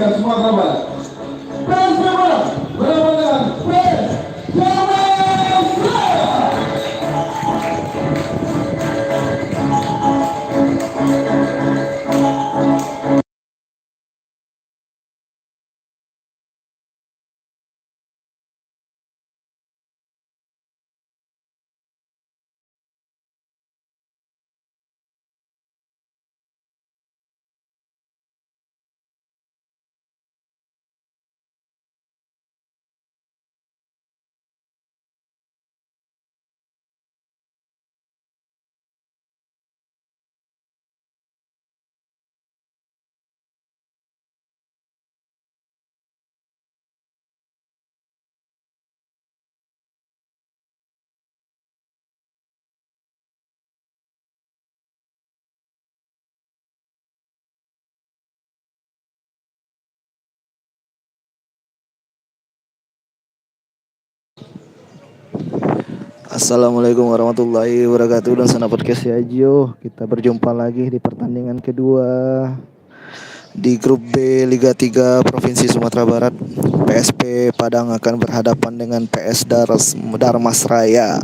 Tiga Sumatera Barat. PSP Barat berhadapan dengan PS Jawa. Assalamualaikum warahmatullahi wabarakatuh dan sana podcast Yajio. Kita berjumpa lagi di pertandingan kedua di grup B Liga 3 Provinsi Sumatera Barat. PSP Padang akan berhadapan dengan PS Darmasraya.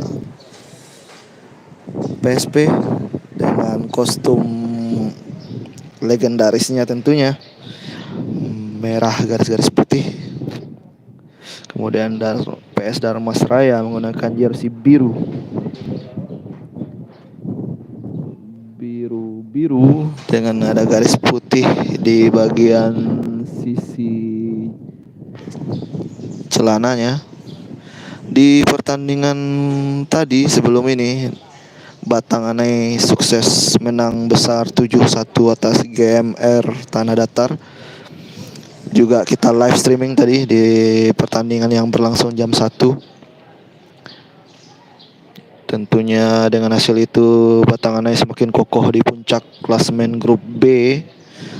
PSP dengan kostum legendarisnya tentunya merah garis-garis putih. Kemudian PS Darmasraya menggunakan jersey biru dengan ada garis putih di bagian sisi celananya. Di pertandingan tadi sebelum ini Batanganai sukses menang besar 7-1 atas GMR Tanah Datar. Juga kita live streaming tadi di pertandingan yang berlangsung jam 1. Tentunya dengan hasil itu Batanganai semakin kokoh di puncak klasemen grup B.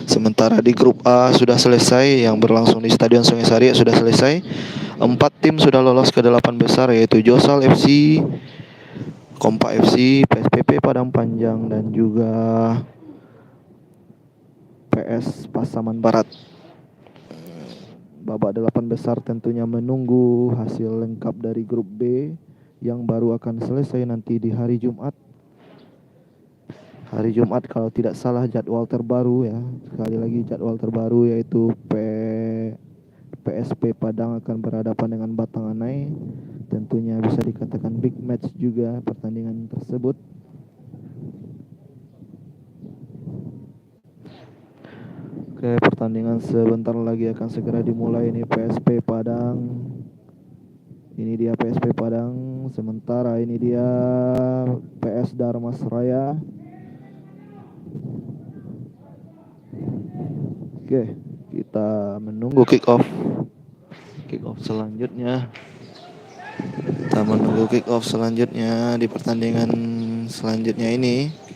Sementara di grup A sudah selesai yang berlangsung di Stadion Sungai Sari sudah selesai. 4 tim sudah lolos ke 8 besar yaitu Josal FC, Kompak FC, PSPP Padang Panjang dan juga PS Pasaman Barat. Babak 8 besar tentunya menunggu hasil lengkap dari grup B yang baru akan selesai nanti di hari Jumat. Hari Jumat kalau tidak salah jadwal terbaru ya. Sekali lagi jadwal terbaru yaitu PSP Padang akan berhadapan dengan Batanganai. Tentunya bisa dikatakan big match juga pertandingan tersebut. Oke, pertandingan sebentar lagi akan segera dimulai. Ini PSP Padang. Ini dia PSP Padang. Sementara ini dia PS Darmasraya. Oke, kita menunggu kick off selanjutnya. Kita menunggu kick off selanjutnya di pertandingan selanjutnya ini.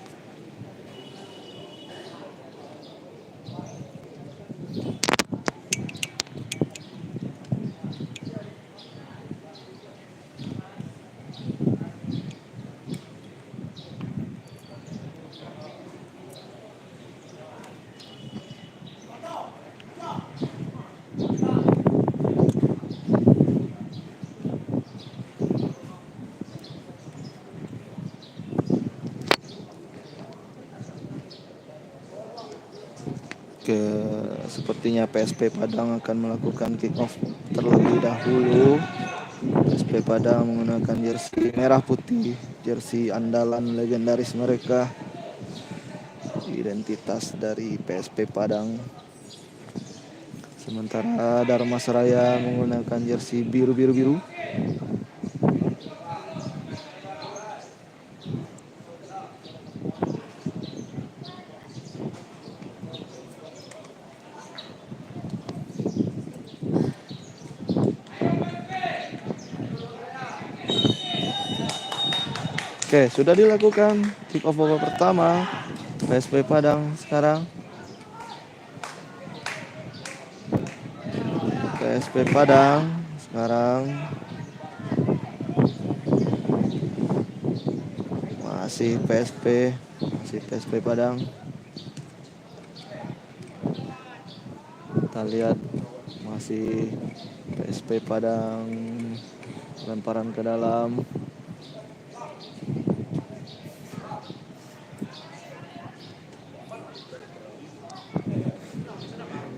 Sepertinya PSP Padang akan melakukan kick off terlebih dahulu. PSP Padang menggunakan jersey merah putih, jersey andalan legendaris mereka, identitas dari PSP Padang. Sementara Darmasraya menggunakan jersey biru. Oke, sudah dilakukan kick off babak pertama. PSP Padang sekarang. PSP Padang sekarang masih PSP Padang. Kita lihat masih PSP Padang lemparan ke dalam.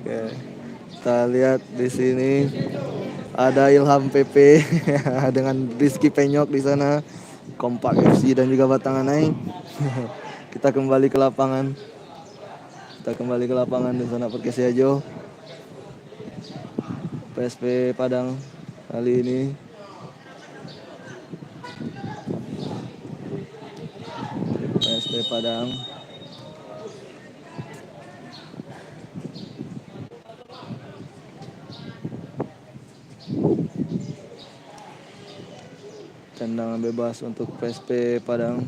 Oke, kita lihat di sini ada Ilham PP dengan Rizky Penyok di sana, Kompak FC dan juga Batangan Naik. Kita kembali ke lapangan. Di sana Perkesiajo. PSP Padang kali ini. PSP Padang. Tendangan bebas untuk PSP Padang.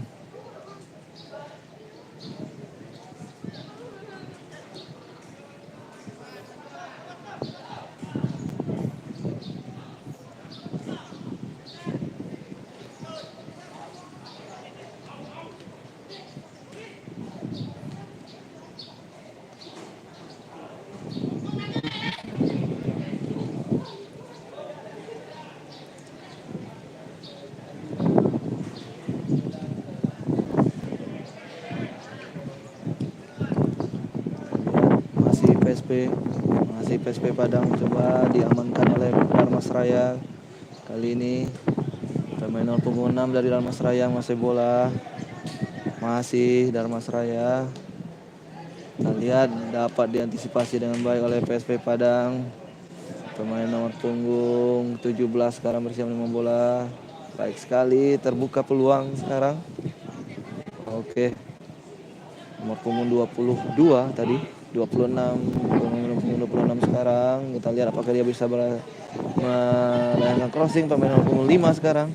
Masih PSP Padang coba diamankan oleh Darmas Raya. Kali ini pemain 0 6 dari Darmas Raya masih bola. Masih Darmas Raya. Kita lihat dapat diantisipasi dengan baik oleh PSP Padang. Pemain nomor punggung 17 sekarang bersiap menerima bola. Baik sekali, terbuka peluang sekarang. Oke. Nomor punggung 22 tadi, 26, pemain punggung 26 sekarang. Kita lihat apakah dia bisa melayangkan crossing. Pemain nomor punggung 5 sekarang.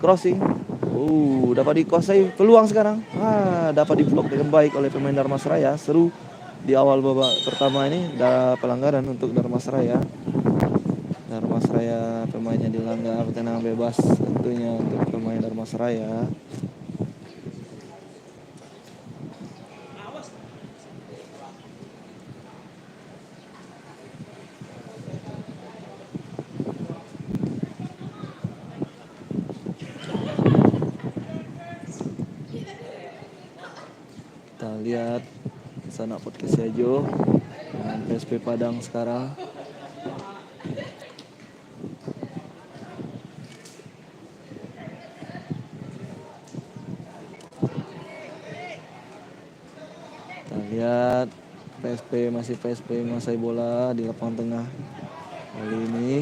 Crossing. Dapat dikuasai peluang sekarang. Dapat diblok dengan baik oleh pemain Darmas Raya. Seru di awal babak pertama ini ada pelanggaran untuk Darmas Raya. Darmas Raya pemainnya dilanggar, tendangan bebas tentunya untuk pemain Darmas Raya. Kita lihat sana Perkesiajo dengan PSP Padang sekarang. Kita lihat PSP masih bola di lapangan tengah kali ini.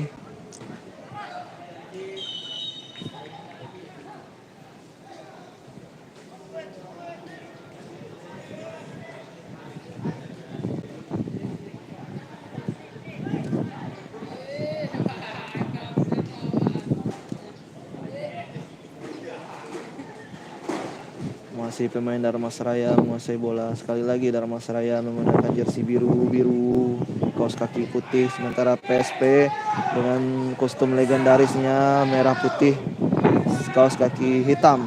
Masih pemain Darmas Raya menguasai bola. Sekali lagi Darmas Raya menggunakan jersey biru, kaos kaki putih. Sementara PSP dengan kostum legendarisnya merah putih, kaos kaki hitam.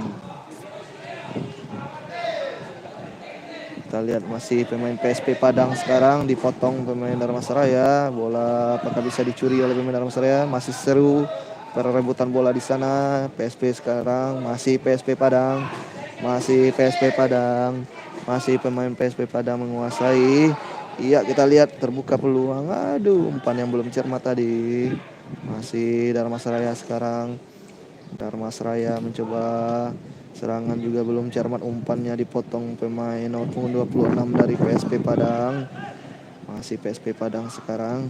Kita lihat masih pemain PSP Padang sekarang dipotong pemain Darmas Raya. Bola apakah bisa dicuri oleh pemain Darmas Raya? Masih seru perebutan bola di sana. PSP sekarang masih PSP Padang. Masih PSP Padang. Masih pemain PSP Padang menguasai. Iya, kita lihat terbuka peluang. Umpan yang belum cermat tadi. Masih Darmas Raya sekarang. Darmas Raya mencoba serangan juga belum cermat, umpannya dipotong pemain nomor punggung 26 dari PSP Padang. Masih PSP Padang sekarang.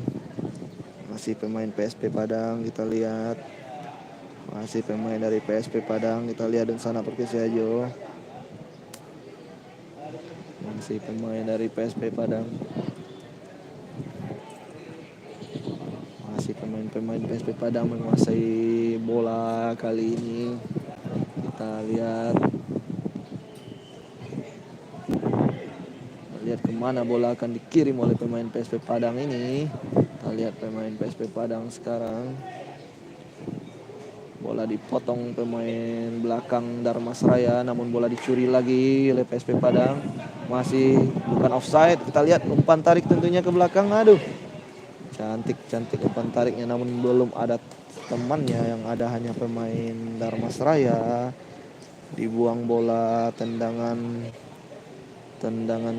Masih pemain PSP Padang, kita lihat. Masih pemain dari PSP Padang, kita lihat di sana Perkesiajo. Masih pemain dari PSP Padang. Masih pemain PSP Padang menguasai bola kali ini. Kita lihat kemana bola akan dikirim oleh pemain PSP Padang ini. Kita lihat pemain PSP Padang sekarang. Bola dipotong pemain belakang Darmas Raya, namun bola dicuri lagi oleh PSP Padang. Masih bukan offside. Kita lihat umpan tarik tentunya ke belakang. Cantik umpan tariknya, namun belum ada temannya, yang ada hanya pemain Dharmasraya. Dibuang bola, tendangan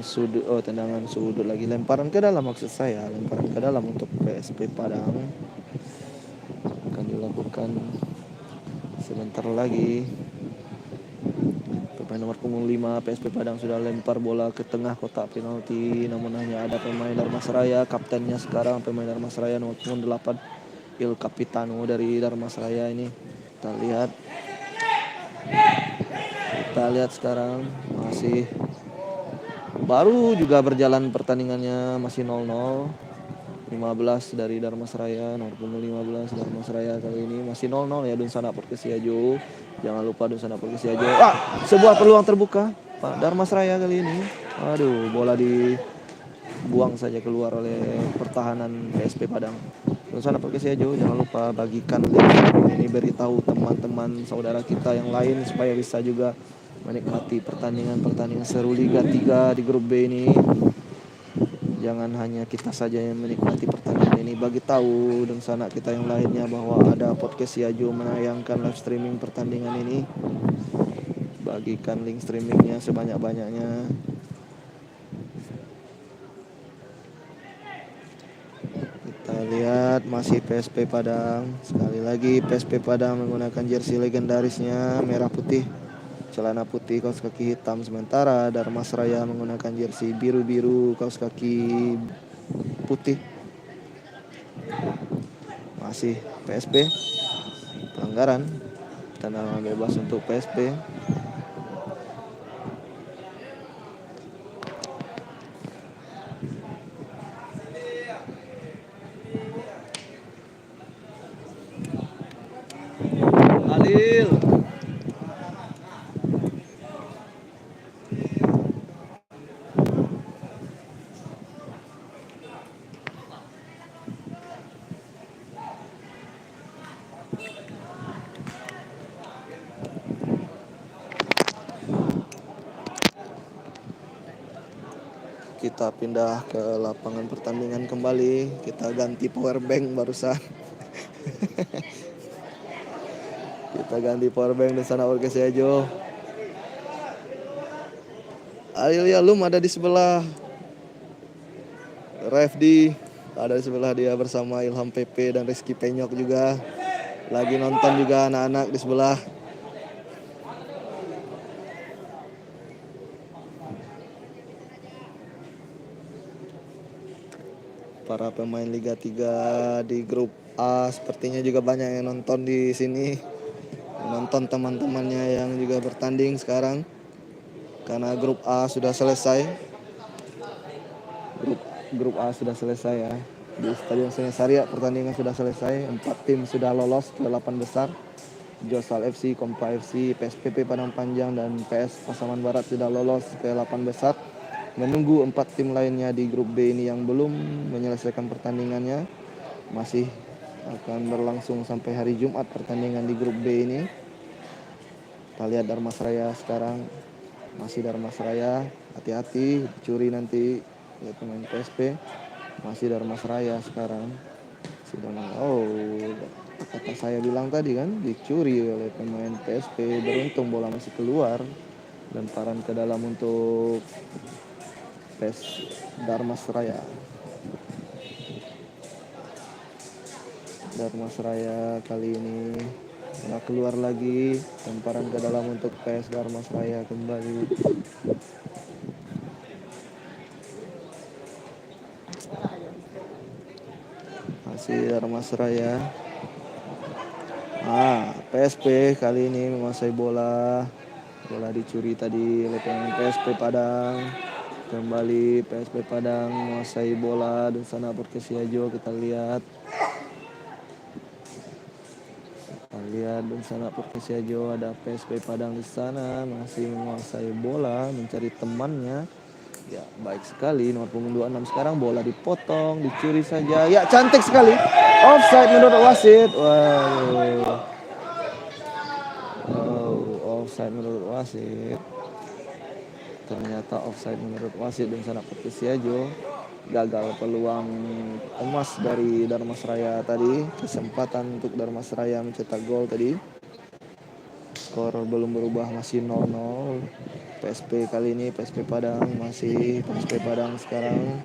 sudut, tendangan sudut lagi, lemparan ke dalam maksud saya, lemparan ke dalam untuk PSP Padang. Akan dilakukan sebentar lagi. Pemain nomor punggung 5 PSP Padang sudah lempar bola ke tengah kotak penalti, namun hanya ada pemain Dharmasraya. Kaptennya sekarang pemain Dharmasraya nomor punggung 8, Il Capitano dari Dharmasraya ini. Kita lihat sekarang, masih baru juga berjalan pertandingannya, masih 0-0. 15 dari Dharmasraya, nomor punggung 15 Dharmasraya kali ini masih 0-0 ya. Dunsana Perkesiajo, jangan lupa Dunsana Perkesiajo. Sebuah peluang terbuka Pak Dharmasraya kali ini. Aduh, bola dibuang saja keluar oleh pertahanan PSP Padang. Dunsana Perkesiajo, jangan lupa bagikan link ini, beritahu teman-teman saudara kita yang lain supaya bisa juga menikmati pertandingan seru Liga 3 di grup B ini. Jangan hanya kita saja yang menikmati pertandingan ini, bagi tahu dan sanak kita yang lainnya bahwa ada podcast Siajo menayangkan live streaming pertandingan ini. Bagikan link streamingnya sebanyak-banyaknya. Kita lihat masih PSP Padang. Sekali lagi PSP Padang menggunakan jersey legendarisnya merah putih, celana putih, kaos kaki hitam. Sementara Dharmasraya menggunakan jersey biru-biru, kaos kaki putih. Masih PSP, pelanggaran, tendangan bebas untuk PSP. Halil, kita pindah ke lapangan pertandingan kembali. Kita ganti power bank barusan. Kita ganti power bank di sana Orkesejo. Halil Yalum ada di sebelah, Refdi ada di sebelah dia bersama Ilham PP dan Rizky Penyok juga. Lagi nonton juga anak-anak di sebelah. Para pemain Liga 3 di grup A sepertinya juga banyak yang nonton di sini. Nonton teman-temannya yang juga bertanding sekarang. Karena grup A sudah selesai. Grup A sudah selesai ya. Di Stadion Sengesaria pertandingan sudah selesai. 4 tim sudah lolos ke 8 besar. Josal FC, Kompa FC, PSPP Padang Panjang dan PS Pasaman Barat sudah lolos ke 8 besar. Menunggu 4 tim lainnya di grup B ini yang belum menyelesaikan pertandingannya. Masih akan berlangsung sampai hari Jumat pertandingan di grup B ini. Kita lihat Dharmasraya sekarang. Masih Dharmasraya, hati-hati dicuri nanti ya pemain PSP. Masih Dharmasraya sekarang. Kata saya bilang tadi kan, dicuri oleh pemain PSP. Beruntung bola masih keluar. Lemparan ke dalam untuk PES Dharmasraya. Dharmasraya kali ini nggak keluar lagi. Lemparan ke dalam untuk PES Dharmasraya kembali. Masih Dharmasraya. PSP kali ini menguasai bola. Bola dicuri tadi oleh pemain PSP Padang. Kembali PSP Padang menguasai bola dan sana Perkesiajo. Kita lihat dan sana Perkesiajo, ada PSP Padang di sana masih menguasai bola, mencari temannya. Ya, baik sekali nomor punggung 26 sekarang, bola dipotong, dicuri saja. Ya, cantik sekali. Offside menurut wasit. Offside menurut wasit. Ternyata offside menurut wasit dan sana Perkesiajo. gagal peluang emas dari Dharmasraya tadi. Kesempatan untuk Dharmasraya mencetak gol tadi. Skor belum berubah, masih 0-0. PSP kali ini, PSP Padang, masih PSP Padang sekarang.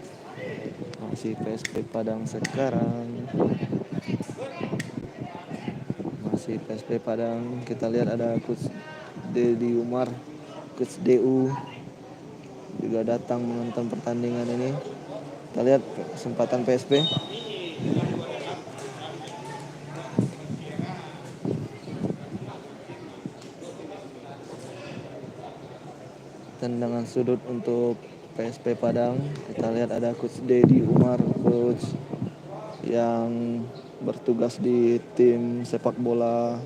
Masih PSP Padang sekarang. Masih PSP Padang. Kita lihat ada Coach Dedi Umar, Coach DU juga datang menonton pertandingan ini. Kita lihat kesempatan PSP. Tendangan sudut untuk PSP Padang. Kita lihat ada Coach Dedi Umar, coach yang bertugas di tim sepak bola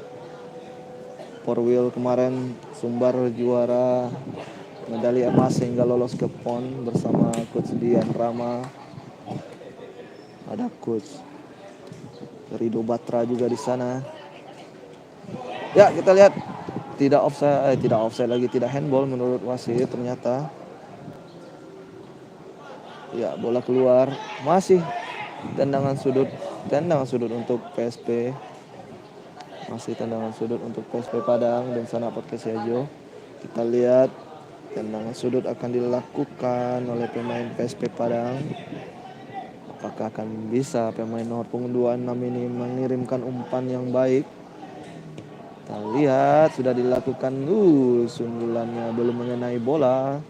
Porwil kemarin, Sumbar juara medali emas hingga lolos ke PON bersama Coach Dian Rama. Ada Coach Rido Batra juga di sana. Ya, kita lihat tidak offside lagi, tidak handball menurut wasit ternyata. Ya, bola keluar. Masih tendangan sudut untuk PSP. Masih tendangan sudut untuk PSP Padang dan Sana Podcast Yajo. Kita lihat tendangan sudut akan dilakukan oleh pemain PSP Padang. Apakah akan bisa pemain nomor punggung 26 ini mengirimkan umpan yang baik? Kita lihat sudah dilakukan. Sundulannya belum mengenai bola.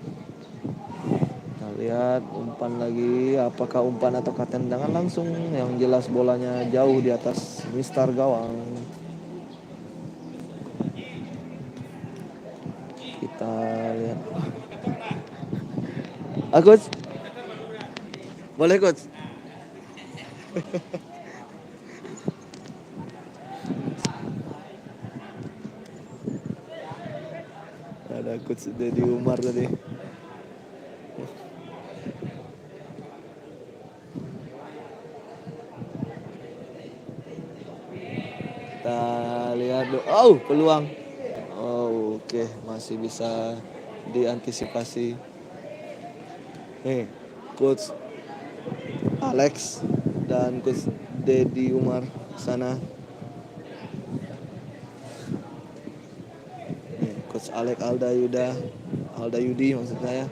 Kita lihat umpan lagi. Apakah umpan atau tendangan langsung? Yang jelas bolanya jauh di atas mistar gawang. Kita lihat. Coach. Boleh coach. Ada Coach Dedi Umar tadi. Kita lihat. Peluang. Oke, masih bisa diantisipasi. Coach Alex dan Coach Dedi Umar sana. Coach Alex Aldayudi maksud saya.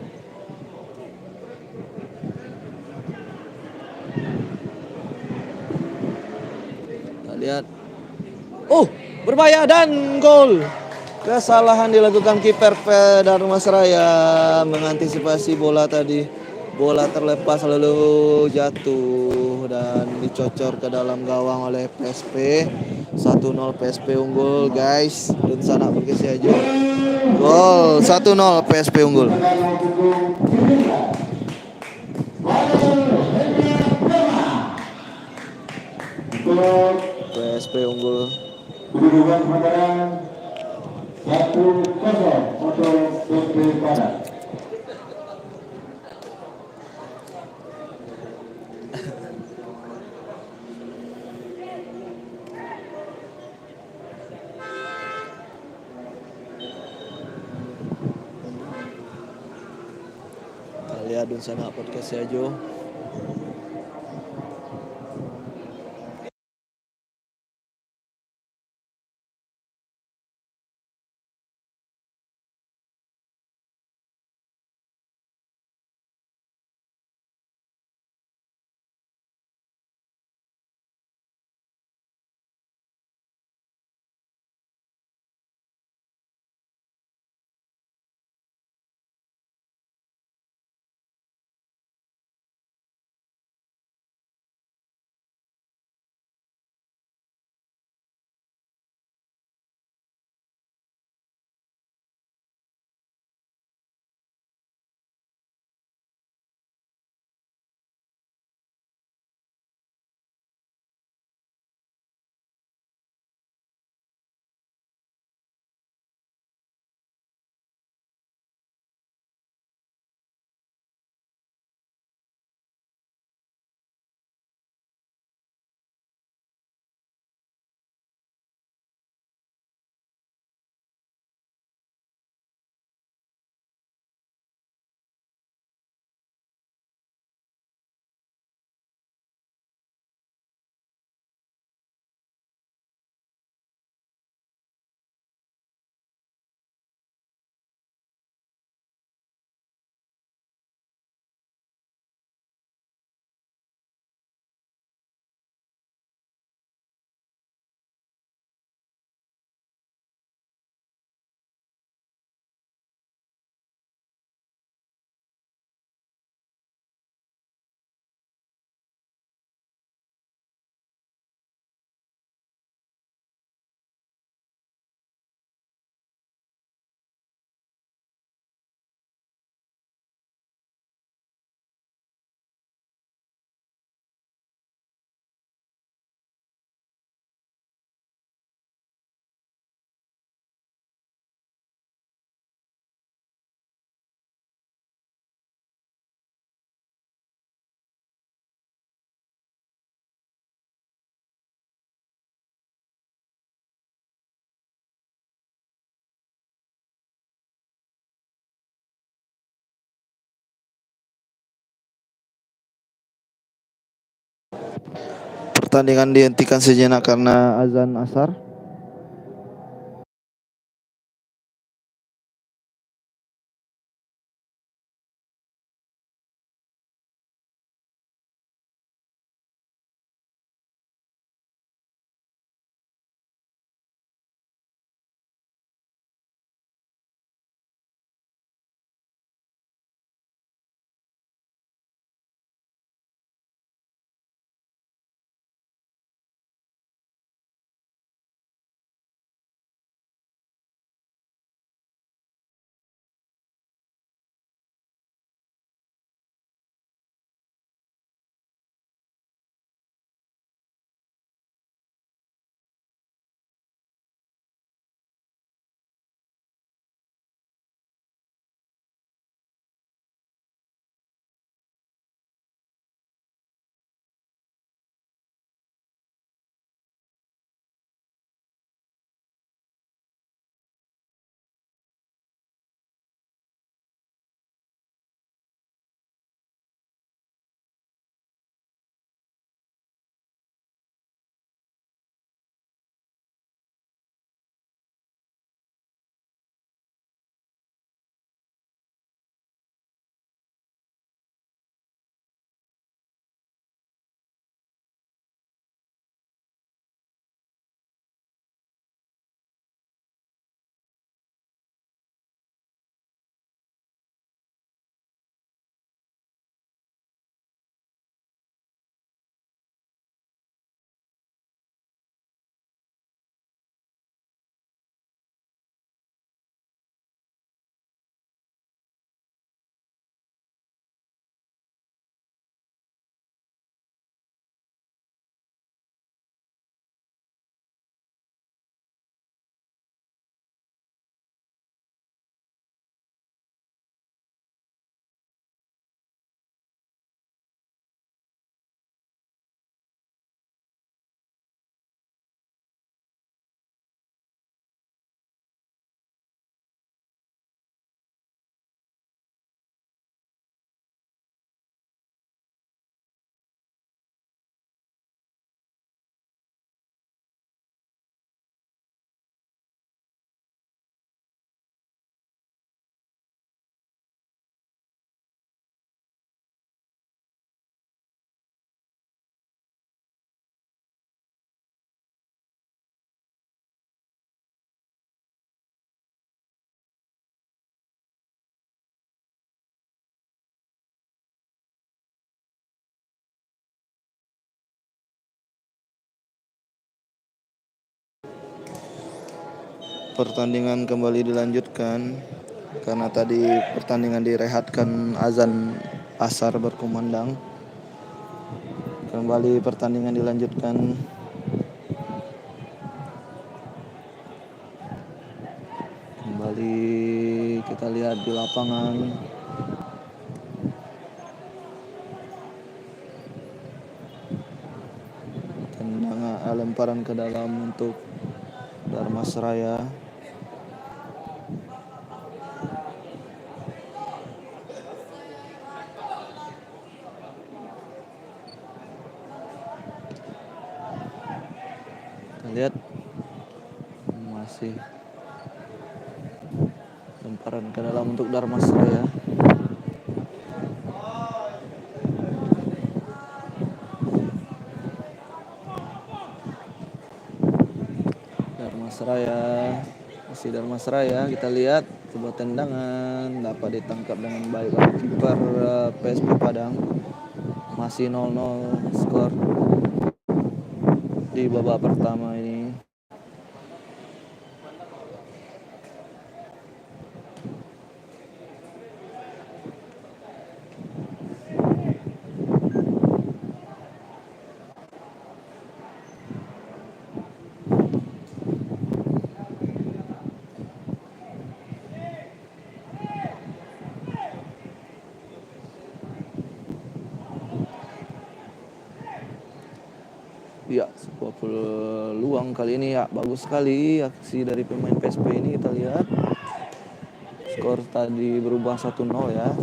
Kita lihat. Berbahaya dan gol. Kesalahan dilakukan kiper Dharmasraya mengantisipasi bola tadi. Bola terlepas lalu jatuh dan dicocor ke dalam gawang oleh PSP. 1-0 PSP unggul guys. Dan Sana Podcast Yajo. Gol 1-0 PSP unggul. PSP unggul. Kedudukan sementara 1-0 untuk PSP Padang. Kita lihat Dun Sana Podcast Yajo. Pertandingan dihentikan sejenak karena azan asar. Pertandingan kembali dilanjutkan karena tadi pertandingan direhatkan azan asar berkumandang. Kembali pertandingan dilanjutkan. Kembali kita lihat di lapangan. Tendangan lemparan ke dalam untuk Dharmasraya. Kita lihat masih lemparan ke dalam untuk Dharmasraya. Masih Dharmasraya, kita lihat sebuah tendangan dapat ditangkap dengan baik oleh kiper PSP Padang. Masih 0-0 skor di babak pertama ini. Ya, sebuah peluang kali ini ya, bagus sekali aksi dari pemain PSP ini. Kita lihat skor tadi berubah 1-0 ya.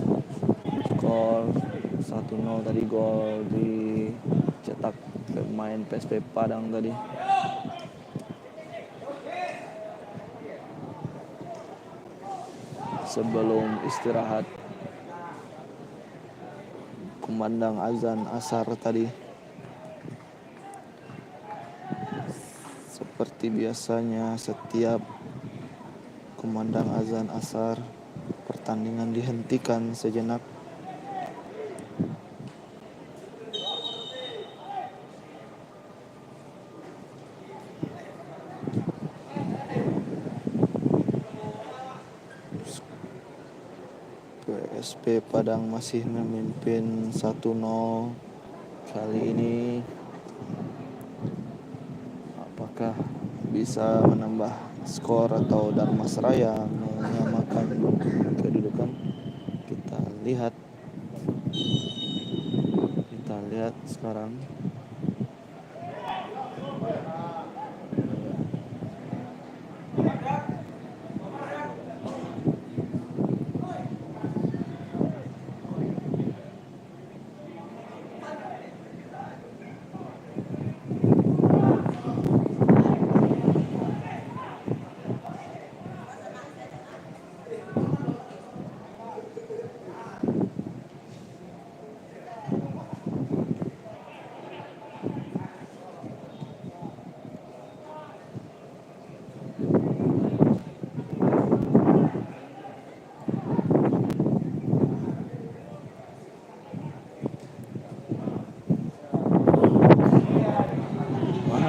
Skor 1-0 tadi gol dicetak dicetak pemain PSP Padang tadi. Sebelum istirahat kumandang azan asar tadi. Seperti biasanya setiap kumandang azan asar pertandingan dihentikan sejenak. PSP Padang masih memimpin 1-0 kali ini. Apakah bisa menambah skor atau Dharmasraya menyamakan kedudukan? Kita lihat sekarang.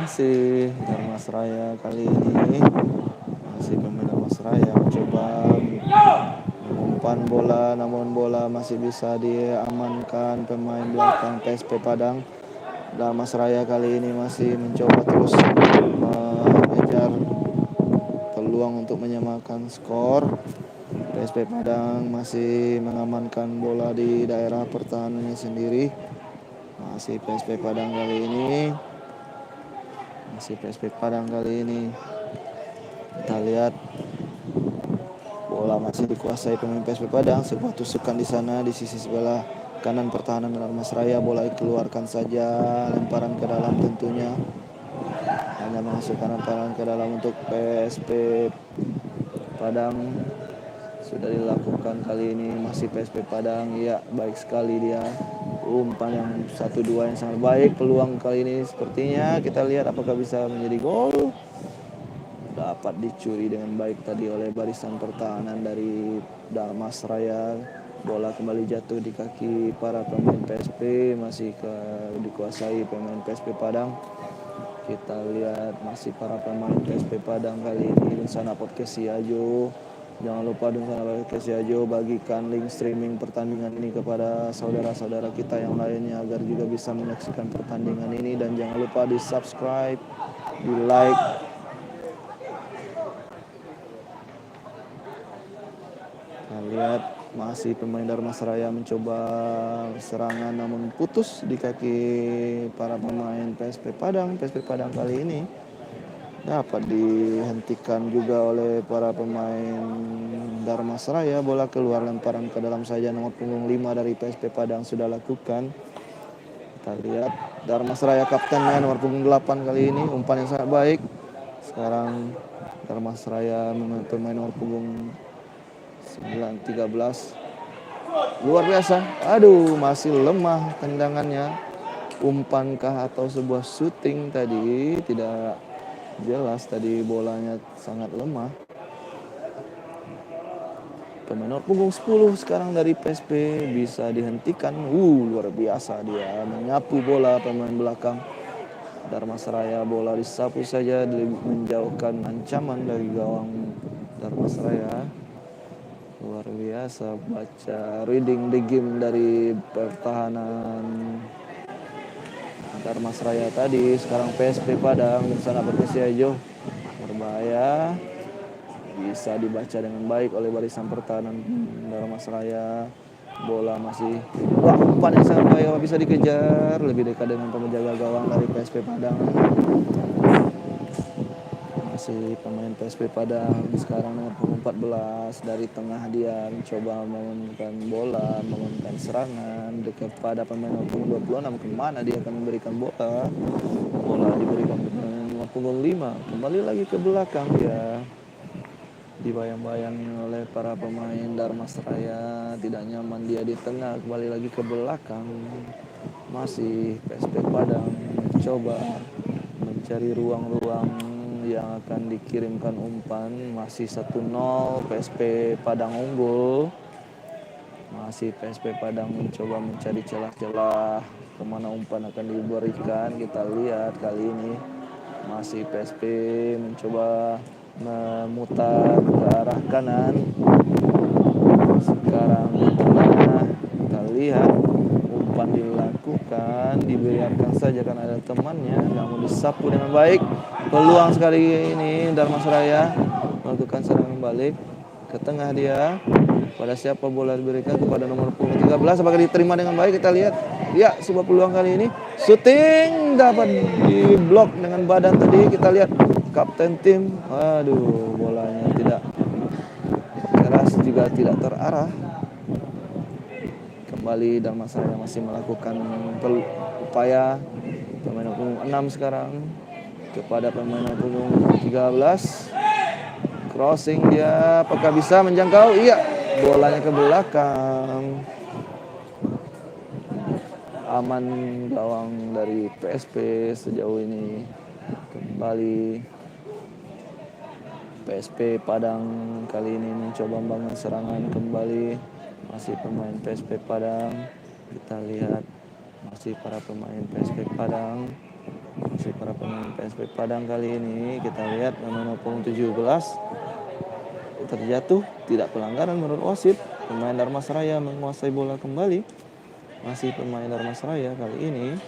Masih Dharmasraya kali ini. Masih pemain Dharmasraya mencoba mengumpan bola, namun bola masih bisa diamankan pemain belakang PSP Padang. Dharmasraya kali ini masih mencoba terus mengejar peluang untuk menyamakan skor. PSP Padang masih mengamankan bola di daerah pertahanannya sendiri. Masih PSP Padang kali ini. Kita lihat bola masih dikuasai pemain PSP Padang. Sebuah tusukan di sana di sisi sebelah kanan pertahanan Dharmasraya. Bola dikeluarkan saja, lemparan ke dalam tentunya. Hanya masukkan lemparan ke dalam untuk PSP Padang. Sudah dilakukan kali ini, masih PSP Padang. Ya, baik sekali dia. Umpan yang 1-2 yang sangat baik. Peluang kali ini sepertinya kita lihat apakah bisa menjadi gol. Dapat dicuri dengan baik tadi oleh barisan pertahanan dari Dharmasraya. Bola kembali jatuh di kaki para pemain PSP. Masih dikuasai pemain PSP Padang. Kita lihat masih para pemain PSP Padang kali ini. Dunsana Podcast Siajo. Jangan lupa Dunsana Podcast Siajo bagikan link streaming pertandingan ini kepada saudara-saudara kita yang lainnya agar juga bisa menyaksikan pertandingan ini. Dan jangan lupa di subscribe, di like. Kita lihat masih pemain Dharmasraya mencoba serangan namun putus di kaki para pemain PSP Padang. PSP Padang kali ini dapat dihentikan juga oleh para pemain Dharmasraya. Bola keluar, lemparan ke dalam saja. Nomor punggung 5 dari PSP Padang sudah lakukan. Kita lihat Dharmasraya kaptennya nomor punggung 8 kali ini. Umpan yang sangat baik. Sekarang Dharmasraya pemain nomor punggung 9-13. Luar biasa. Aduh, masih lemah tendangannya. Umpankah atau sebuah syuting tadi? Tidak jelas, tadi bolanya sangat lemah. Pemain nomor punggung 10 sekarang dari PSP bisa dihentikan. Luar biasa dia menyapu bola pemain belakang Dharmasraya. Bola disapu saja menjauhkan ancaman dari gawang Dharmasraya. Luar biasa baca reading the game dari pertahanan Dharmasraya tadi. Sekarang PSP Padang di sana Siajo berbahaya, bisa dibaca dengan baik oleh barisan pertahanan Dharmasraya. Bola masih umpan yang sangat baik, bisa dikejar lebih dekat dengan penjaga gawang dari PSP Padang. Masih pemain PSP Padang sekarang nomor punggung 14 dari tengah dia mencoba memainkan bola, memainkan serangan kepada pemain nomor punggung 26. Kemana dia akan memberikan bola? Bola diberikan ke pemain nomor punggung 5. Kembali lagi ke belakang dia. Dibayang-bayangi oleh para pemain Dharmasraya, tidak nyaman dia di tengah, kembali lagi ke belakang. Masih PSP Padang mencoba mencari ruang-ruang yang akan dikirimkan umpan. Masih 1-0, PSP Padang unggul. Masih PSP Padang mencoba mencari celah-celah kemana umpan akan diberikan. Kita lihat kali ini masih PSP mencoba memutar ke arah kanan. Sekarang di tengah kita lihat umpan dilakukan, dibiarkan saja karena ada temannya, namun disapu dengan baik. Peluang sekali ini Dharmasraya melakukan serangan balik ke tengah dia. Pada siapa bola diberikan? Kepada nomor punggung 13. Apakah diterima dengan baik? Kita lihat. Ya, sebuah peluang kali ini. Shooting dapat diblok dengan badan tadi. Kita lihat kapten tim. Aduh, bolanya tidak keras juga tidak terarah. Kembali Dharmasraya masih melakukan upaya. Pemain punggung 6 sekarang kepada pemain punggung 13. Crossing dia, apakah bisa menjangkau? Iya, bolanya ke belakang. Aman gawang dari PSP sejauh ini. Kembali PSP Padang kali ini mencoba membangun serangan kembali. Masih pemain PSP Padang. Kita lihat masih para pemain PSP Padang. Masih para pemain PSP Padang kali ini. Kita lihat nomor punggung 17 terjatuh, tidak pelanggaran menurut wasit. Pemain Dharmasraya menguasai bola kembali. Masih pemain Dharmasraya kali ini.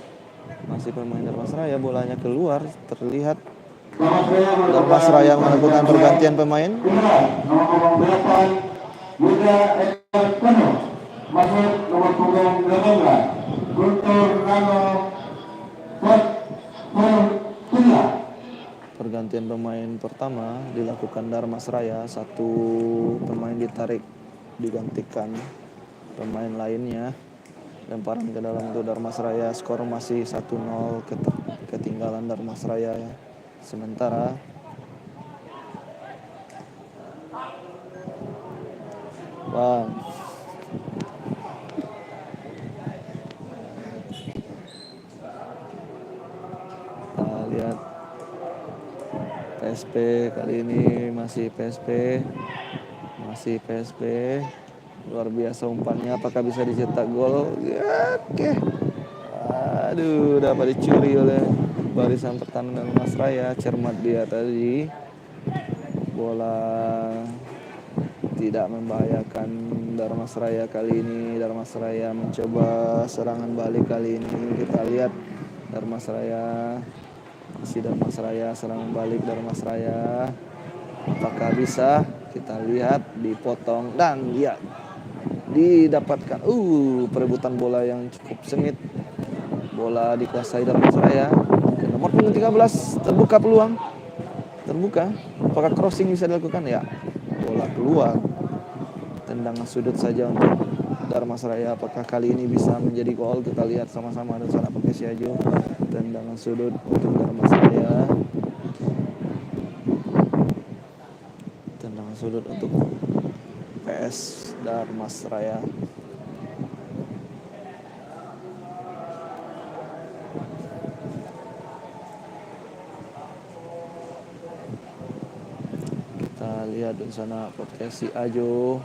Masih pemain Dharmasraya, bolanya keluar. Terlihat Dharmasraya melakukan pergantian pemain. Nomor punggung 8 Yuda Ekor Penuh masuk nomor punggung 18 Guntur Rano Fortuna. Pergantian pemain pertama dilakukan Dharmasraya. Satu pemain ditarik, digantikan pemain lainnya. Lemparan ke dalam untuk Dharmasraya. Skor masih 1-0, ketinggalan Dharmasraya. Sementara kita lihat PSP kali ini masih PSP luar biasa umpannya. Apakah bisa dicetak gol? Ya, oke. Aduh, dapat dicuri oleh barisan pertahanan Dharmasraya. Cermat dia tadi. Bola tidak membahayakan Dharmasraya kali ini. Dharmasraya mencoba serangan balik kali ini. Kita lihat Dharmasraya, serangan balik Dharmasraya. Apakah bisa? Kita lihat, dipotong dan ya didapatkan. Perebutan bola yang cukup sengit. Bola dikuasai Dharmasraya. Ke nomor punggung 13 terbuka peluang. Apakah crossing bisa dilakukan? Ya, bola keluar. Tendangan sudut saja untuk Dharmasraya. Apakah kali ini bisa menjadi gol? Kita lihat sama-sama dan sana pakai Siajo. Tendangan sudut untuk Dharmasraya. Tendangan sudut untuk PS Dharmasraya. Kita lihat di sana podcast si Ajo.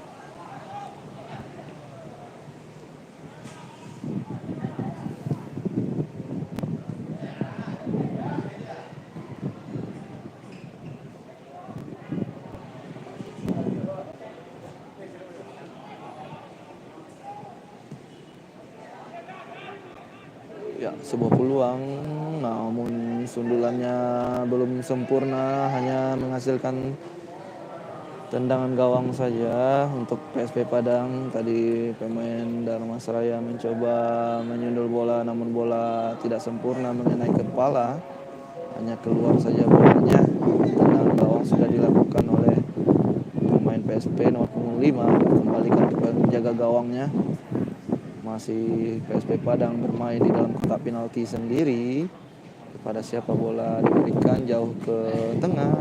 Ya, sebuah peluang, namun sundulannya belum sempurna, hanya menghasilkan tendangan gawang saja untuk PSP Padang. Tadi pemain Dharmasraya mencoba menyundul bola, namun bola tidak sempurna mengenai kepala hanya keluar saja bolanya. Tendangan gawang sudah dilakukan oleh pemain PSP nomor punggung 5, kembalikan ke penjaga gawangnya. Masih PSP Padang bermain di dalam kotak penalti sendiri. Kepada siapa bola diberikan jauh ke tengah.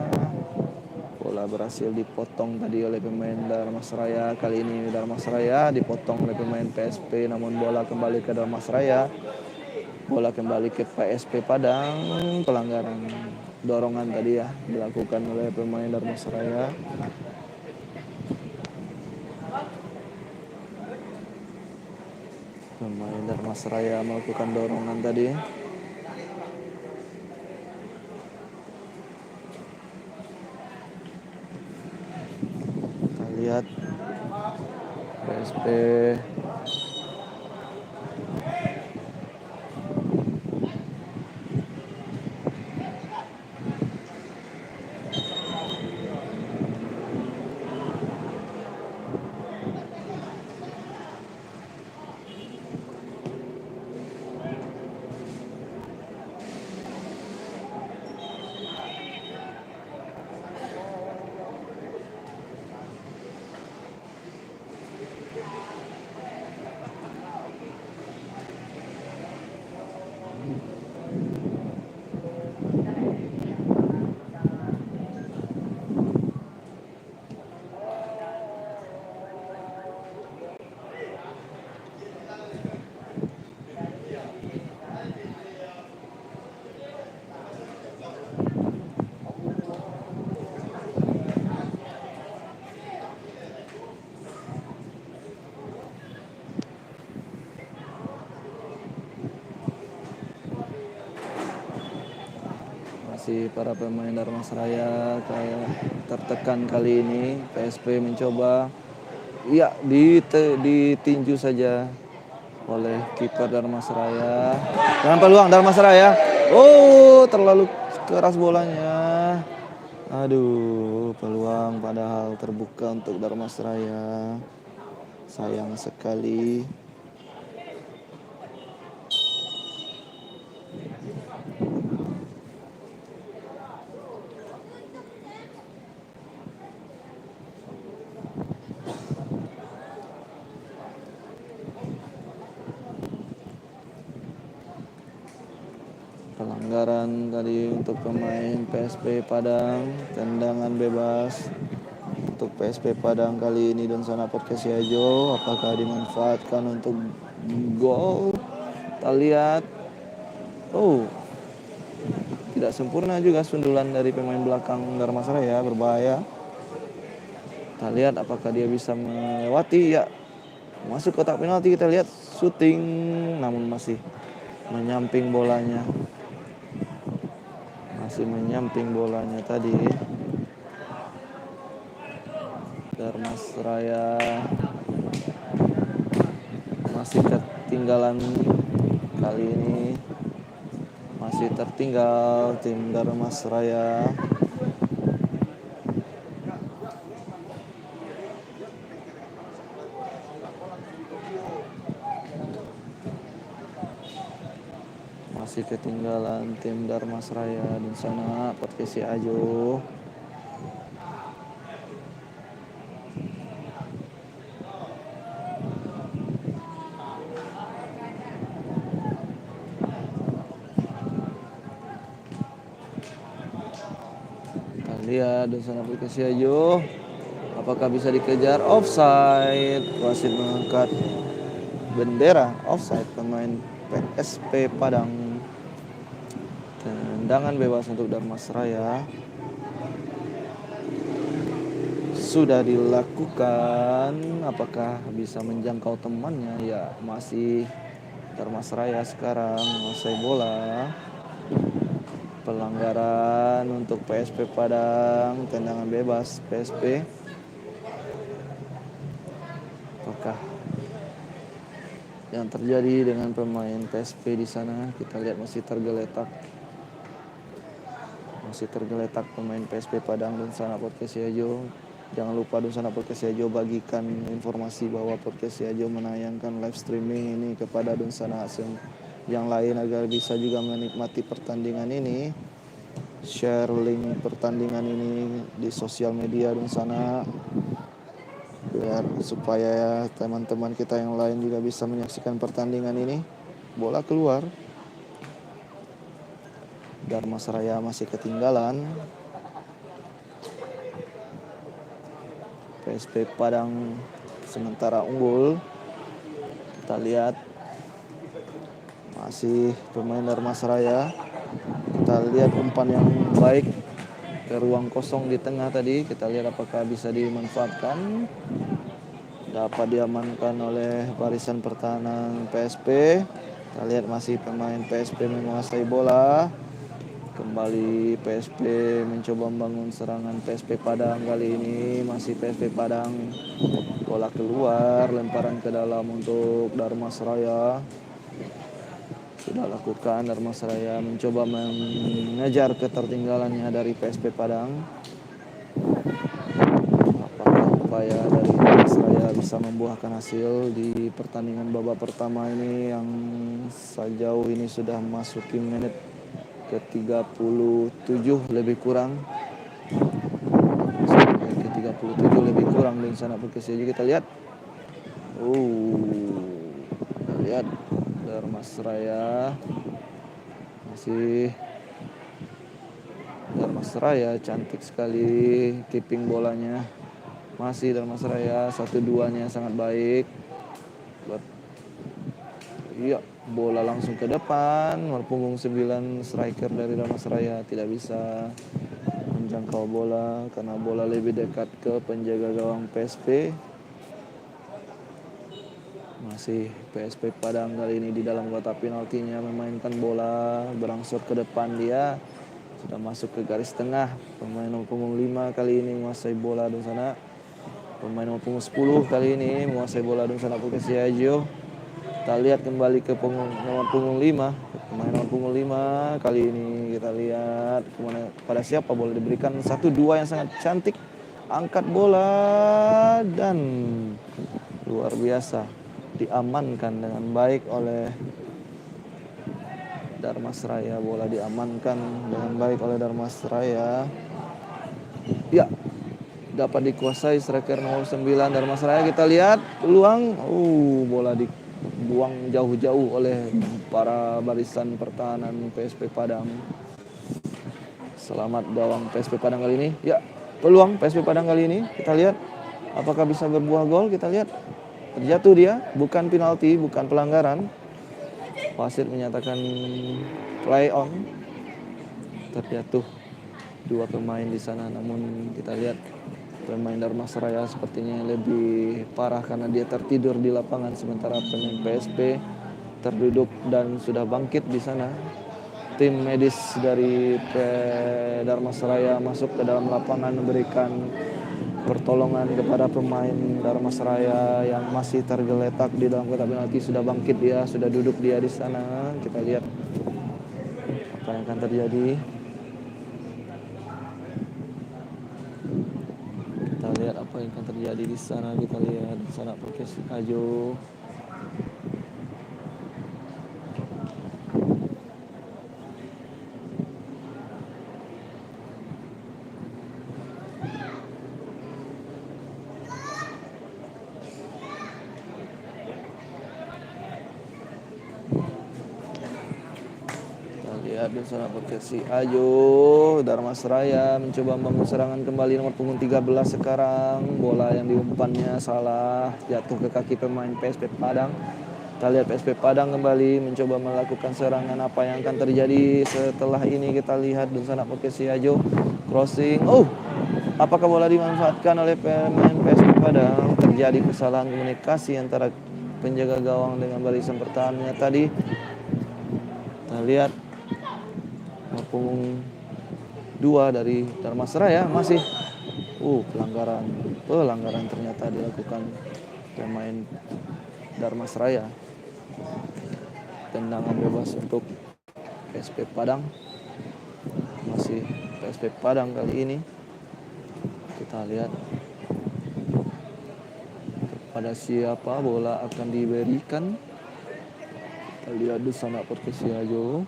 Bola berhasil dipotong tadi oleh pemain Dharmasraya. Kali ini Dharmasraya dipotong oleh pemain PSP, namun bola kembali ke Dharmasraya. Bola kembali ke PSP Padang. Pelanggaran dorongan tadi ya dilakukan oleh pemain Dharmasraya. Pemain Dharmasraya melakukan dorongan tadi. Kita lihat PSP masih para pemain Dharmasraya kayak tertekan kali ini. PSP mencoba ditinju saja oleh kiper Dharmasraya. Dengan peluang Dharmasraya. Oh, terlalu keras bolanya. Aduh, peluang padahal terbuka untuk Dharmasraya. Sayang sekali. Pelanggaran tadi untuk pemain PSP Padang. Tendangan bebas untuk PSP Padang kali ini dan Sana Podkesiajo. Apakah dimanfaatkan untuk gol? Kita lihat. Oh, tidak sempurna juga sundulan dari pemain belakang Dharmasraya, berbahaya. Kita lihat apakah dia bisa melewati. Ya, masuk kotak penalti. Kita lihat syuting, namun masih menyamping bolanya. Masih menyamping bolanya tadi. Dharmasraya masih ketinggalan kali ini. Masih tertinggal tim Dharmasraya. Masih ketinggalan tim Dharmasraya di sana Podkesiajo. Kita lihat di sana Podkesiajo. Apakah bisa dikejar? Offside. Wasit mengangkat bendera offside pemain PSP Padang. Tendangan bebas untuk Dharmasraya sudah dilakukan. Apakah bisa menjangkau temannya? Ya, masih Dharmasraya sekarang menguasai bola. Pelanggaran untuk PSP Padang. Tendangan bebas PSP. Apakah yang terjadi dengan pemain PSP di sana? Kita lihat masih tergeletak. Masih tergeletak pemain PSP Padang dan Sana Podkesiajo. Jangan lupa Dunsana Podkesiajo bagikan informasi bahwa Podkesiajo menayangkan live streaming ini kepada Dunsana yang lain agar bisa juga menikmati pertandingan ini. share link pertandingan ini di sosial media di sana biar supaya teman-teman kita yang lain juga bisa menyaksikan pertandingan ini. Bola keluar. Dharmasraya masih ketinggalan. PSP Padang sementara unggul. Kita lihat masih pemain Dharmasraya. Kita lihat umpan yang baik ke ruang kosong di tengah tadi. Kita lihat apakah bisa dimanfaatkan. Dapat diamankan oleh barisan pertahanan PSP. Kita lihat masih pemain PSP menguasai bola. Kembali PSP mencoba membangun serangan. PSP Padang kali ini masih PSP Padang. Bola keluar, lemparan ke dalam untuk Dharmasraya. Sudah lakukan Dharmasraya mencoba mengejar ketertinggalannya dari PSP Padang. Apakah upaya dari Dharmasraya bisa membuahkan hasil di pertandingan babak pertama ini yang sejauh ini sudah memasuki menit ke-37 lebih kurang. Ke-37 lebih kurang di sana Perkesi. Kita lihat. Kita lihat Dharmasraya masih Dharmasraya cantik sekali keeping bolanya. Masih Dharmasraya 1-2-nya sangat baik. Iya, bola langsung ke depan. Nomor punggung 9 striker dari Dharmasraya tidak bisa menjangkau bola karena bola lebih dekat ke penjaga gawang PSP. Masih PSP Padang kali ini di dalam kotak penaltinya memainkan bola berangsur ke depan. Dia sudah masuk ke garis tengah. Pemain nomor punggung 5 kali ini menguasai bola di sana. Pemain nomor punggung 10 kali ini menguasai bola di sana Perkesi Ajo. Kita lihat kembali ke nomor punggung 5. Pemain nomor punggung 5 kali ini kita lihat pada siapa bola diberikan. 1-2 yang sangat cantik. Angkat bola dan luar biasa diamankan dengan baik oleh Dharmasraya. Bola diamankan dengan baik oleh Dharmasraya. Ya, dapat dikuasai striker nomor 9 Dharmasraya. Kita lihat peluang. Bola dibuang jauh-jauh oleh para barisan pertahanan PSP Padang. Selamat gawang PSP Padang kali ini. Ya, peluang PSP Padang kali ini. Kita lihat apakah bisa berbuah gol. Kita lihat terjatuh dia. Bukan penalti, bukan pelanggaran. Wasit menyatakan play on. Terjatuh dua pemain di sana, namun kita lihat pemain Dharmasraya sepertinya lebih parah karena dia tertidur di lapangan, sementara pemain PSP terduduk dan sudah bangkit di sana. Tim medis dari Dharmasraya masuk ke dalam lapangan memberikan pertolongan kepada pemain Dharmasraya yang masih tergeletak di dalam kotak penalti. Sudah bangkit dia, sudah duduk dia di sana. Kita lihat apa yang akan terjadi. Kita lihat apa yang akan terjadi di sana. Kita lihat di sana Perkesi Ajo. Lihat di sana Perkesi Ajo. Dharmasraya mencoba membangun serangan kembali. Nomor punggung 13 sekarang. Bola yang diumpannya salah, jatuh ke kaki pemain PSP Padang. Kita lihat PSP Padang kembali mencoba melakukan serangan. Apa yang akan terjadi setelah ini kita lihat di sana Perkesi Ajo. Crossing. Apakah bola dimanfaatkan oleh pemain PSP Padang? Terjadi kesalahan komunikasi antara penjaga gawang dengan barisan pertahanannya tadi. Kita lihat punggung 2 dari Dharmasraya masih pelanggaran ternyata dilakukan pemain Dharmasraya. Tendangan bebas untuk PSP Padang. Masih PSP Padang kali ini. Kita lihat kepada siapa bola akan diberikan. Kita lihat di sana Perkesi Ajo.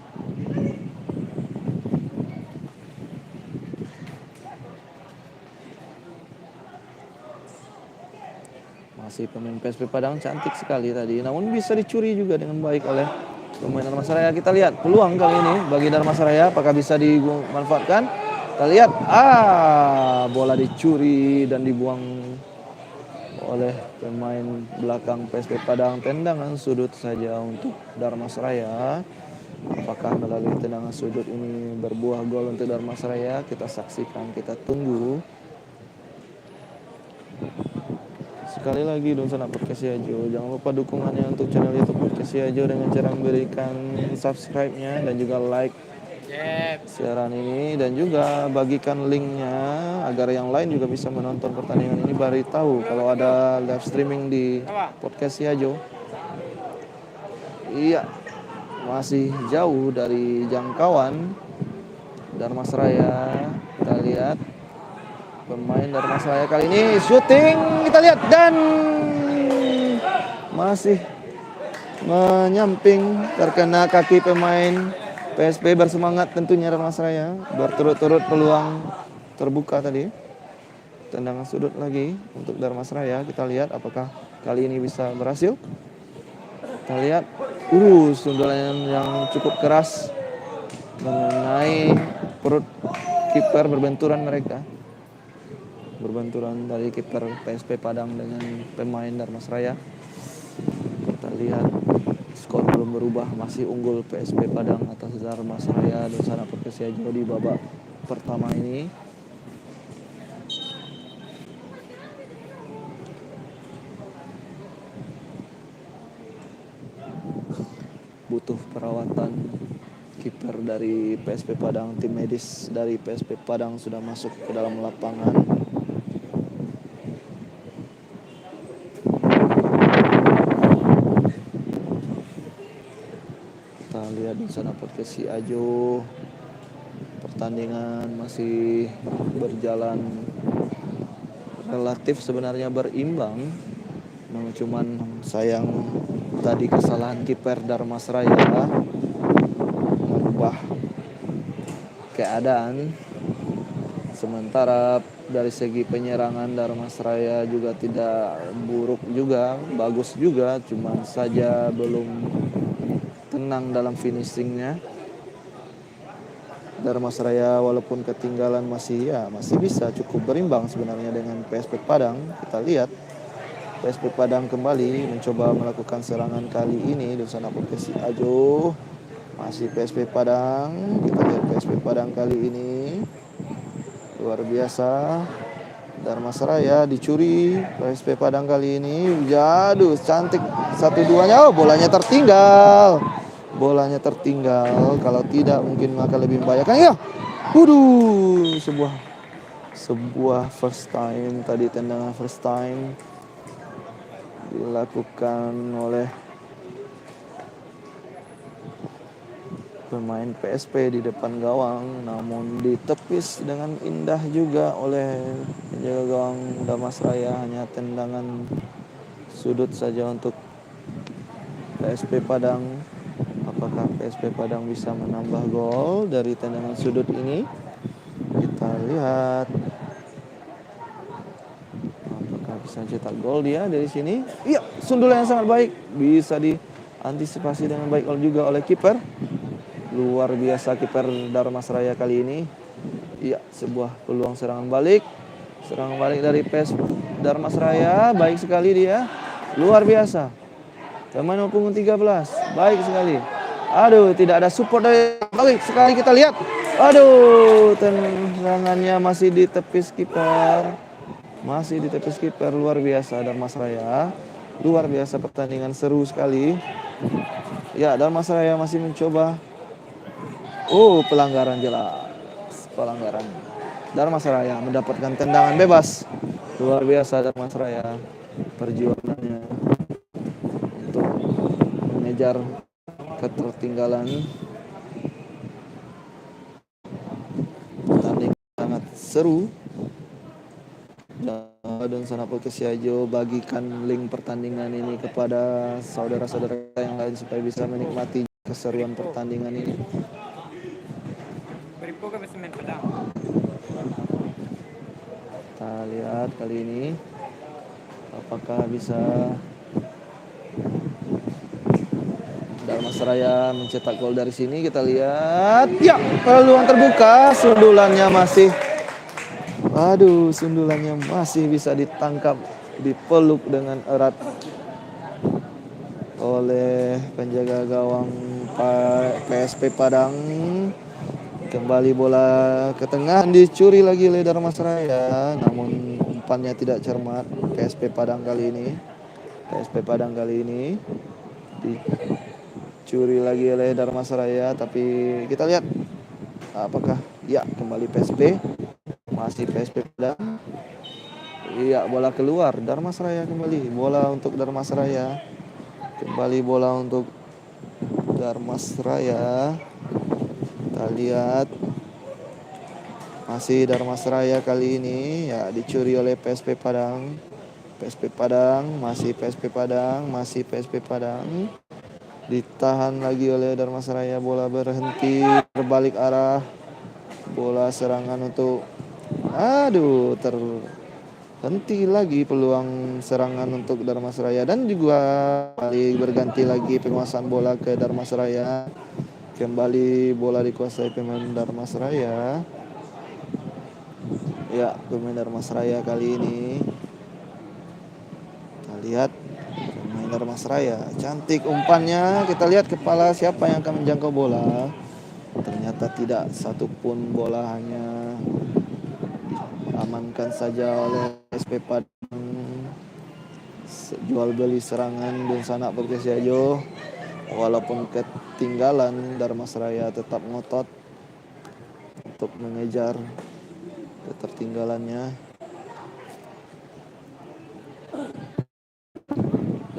Masih pemain PSP Padang cantik sekali tadi, namun bisa dicuri juga dengan baik oleh pemain Dharmasraya. Kita lihat peluang kali ini bagi Dharmasraya, apakah bisa dimanfaatkan? Kita lihat, bola dicuri dan dibuang oleh pemain belakang PSP Padang. Tendangan sudut saja untuk Dharmasraya. Apakah melalui tendangan sudut ini berbuah gol untuk Dharmasraya? Kita saksikan, kita tunggu. Sekali lagi dong Sana Podcast Siajo, jangan lupa dukungannya untuk channel YouTube Podcast Siajo dengan cara memberikan subscribe-nya dan juga like siaran ini, dan juga bagikan linknya agar yang lain juga bisa menonton pertandingan ini. Beritahu kalau ada live streaming di Podcast Siajo. Iya, masih jauh dari jangkauan Dharmasraya. Kita lihat pemain Dharmasraya kali ini syuting, kita lihat, dan masih menyamping terkena kaki pemain PSP. Bersemangat tentunya Dharmasraya, berturut-turut peluang terbuka tadi. Tendangan sudut lagi untuk Dharmasraya. Kita lihat apakah kali ini bisa berhasil. Kita lihat, sundulan yang cukup keras mengenai perut kiper. Berbenturan dari kiper PSP Padang dengan pemain Dharmasraya. Kita lihat skor belum berubah, masih unggul PSP Padang atas Dharmasraya dan Sana Podcast Siajo di babak pertama ini. Butuh perawatan kiper dari PSP Padang. Tim medis dari PSP Padang sudah masuk ke dalam lapangan. Kita lihat di Sana Podcast Siajo, pertandingan masih berjalan relatif sebenarnya berimbang. Namun cuman sayang tadi kesalahan kiper Dharmasraya merubah keadaan. Sementara dari segi penyerangan Dharmasraya juga tidak buruk juga, bagus juga, cuman saja belum tenang dalam finishingnya. Dharmasraya walaupun ketinggalan masih bisa cukup berimbang sebenarnya dengan PSP Padang. Kita lihat PSP Padang kembali mencoba melakukan serangan kali ini di Sana Podcast Siajo. Masih PSP Padang. Kita lihat PSP Padang kali ini luar biasa. Dharmasraya dicuri, PSP Padang kali ini. Jadu cantik 1-2-nya. Bolanya tertinggal. Kalau tidak mungkin akan lebih membahayakan. Ya. Sebuah first time tadi, tendangan first time dilakukan oleh pemain PSP di depan gawang, namun ditepis dengan indah juga oleh penjaga gawang Dharmasraya. Hanya tendangan sudut saja untuk PSP Padang. Apakah PSP Padang bisa menambah gol dari tendangan sudut ini? Kita lihat apakah bisa cetak gol dia dari sini. Iya, sundulan yang sangat baik, bisa diantisipasi dengan baik juga oleh kiper. Luar biasa kiper Dharmasraya kali ini. Iya, sebuah peluang serangan balik dari PSP Dharmasraya. Baik sekali dia, luar biasa. Pemain punggung 13, baik sekali. Tidak ada support dari balik sekali. Kita lihat, tendangannya masih ditepis kiper. Luar biasa Dharmasraya. Luar biasa, pertandingan seru sekali. Ya, Dharmasraya masih mencoba. Pelanggaran jelas. Dharmasraya mendapatkan tendangan bebas. Luar biasa Dharmasraya perjuangannya untuk mengejar ketertinggalan. Pertandingan sangat seru. Dan Sana Podcast Siajo bagikan link pertandingan ini kepada saudara-saudara yang lain supaya bisa menikmati keseruan pertandingan ini. Kita lihat kali ini Apakah bisa Dharmasraya mencetak gol dari sini? Kita lihat. Ya, peluang terbuka. Sundulannya masih bisa ditangkap, dipeluk dengan erat oleh penjaga gawang PSP Padang. Kembali bola ke tengah, dicuri lagi oleh Dharmasraya, namun umpannya tidak cermat. PSP Padang kali ini dicuri lagi oleh Dharmasraya, tapi kita lihat apakah ya kembali PSP, masih PSP Padang. Iya, bola keluar. Dharmasraya kembali, bola untuk Dharmasraya. Kembali bola untuk Dharmasraya. Kita lihat masih Dharmasraya kali ini, ya dicuri oleh PSP Padang. Masih PSP Padang. Ditahan lagi oleh Dharmasraya, bola berhenti, berbalik arah. Bola serangan untuk terhenti lagi peluang serangan untuk Dharmasraya, dan juga kembali berganti lagi penguasaan bola ke Dharmasraya. Kembali bola dikuasai pemain Dharmasraya. Ya, pemain Dharmasraya kali ini. Kita lihat pemain Dharmasraya, cantik umpannya. Kita lihat kepala siapa yang akan menjangkau bola. Ternyata tidak satupun bola, hanya diamankan saja oleh SP Padang. Jual beli serangan dan sanak Perkesiajo. Walaupun ketinggalan, Dharmasraya tetap ngotot untuk mengejar ketertinggalannya.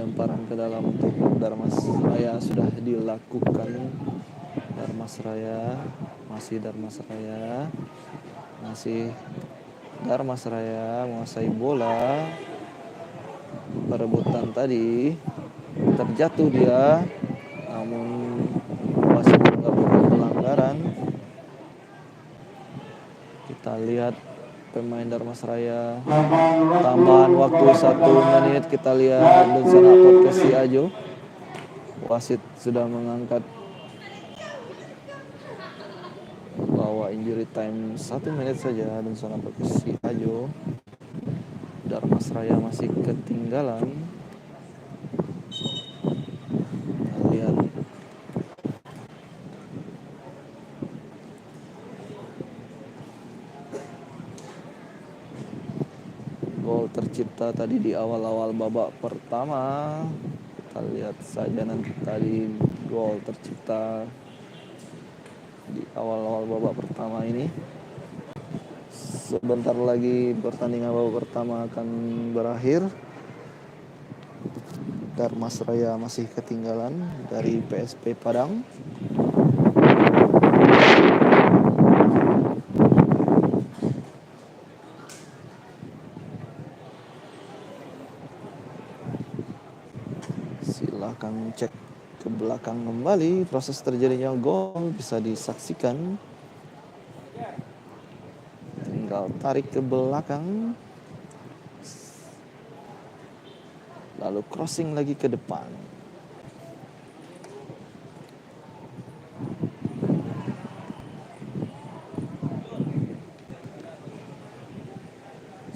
Lemparan ke dalam untuk Dharmasraya sudah dilakukan. Masih Dharmasraya menguasai bola. Perebutan tadi terjatuh dia, namun wasit menganggap pelanggaran. Kita lihat pemain Dharmasraya tambahan waktu 1 menit. Kita lihat dan sana Perkesiajo, wasit sudah mengangkat bahwa injury time 1 menit saja dan sana Perkesiajo. Dharmasraya masih ketinggalan. Kita lihat gol tercipta tadi di awal-awal babak pertama. Kita lihat saja nanti tadi gol tercipta di awal-awal babak pertama ini. Sebentar lagi pertandingan babak pertama akan berakhir. Dharmasraya masih ketinggalan dari PSP Padang. Silahkan cek ke belakang kembali, proses terjadinya gol bisa disaksikan. Tinggal tarik ke belakang, lalu crossing lagi ke depan.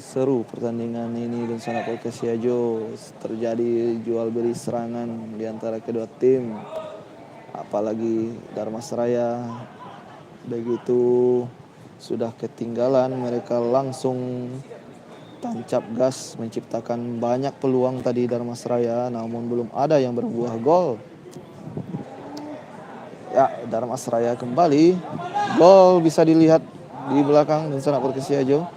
Seru pertandingan ini dan sana Perkesiajo. Terjadi jual beli serangan di antara kedua tim. Apalagi Dharmasraya begitu sudah ketinggalan, mereka langsung tancap gas menciptakan banyak peluang tadi Dharmasraya, namun belum ada yang berbuah gol. Ya, Dharmasraya kembali. Gol bisa dilihat di belakang dan sana Perkesiajo.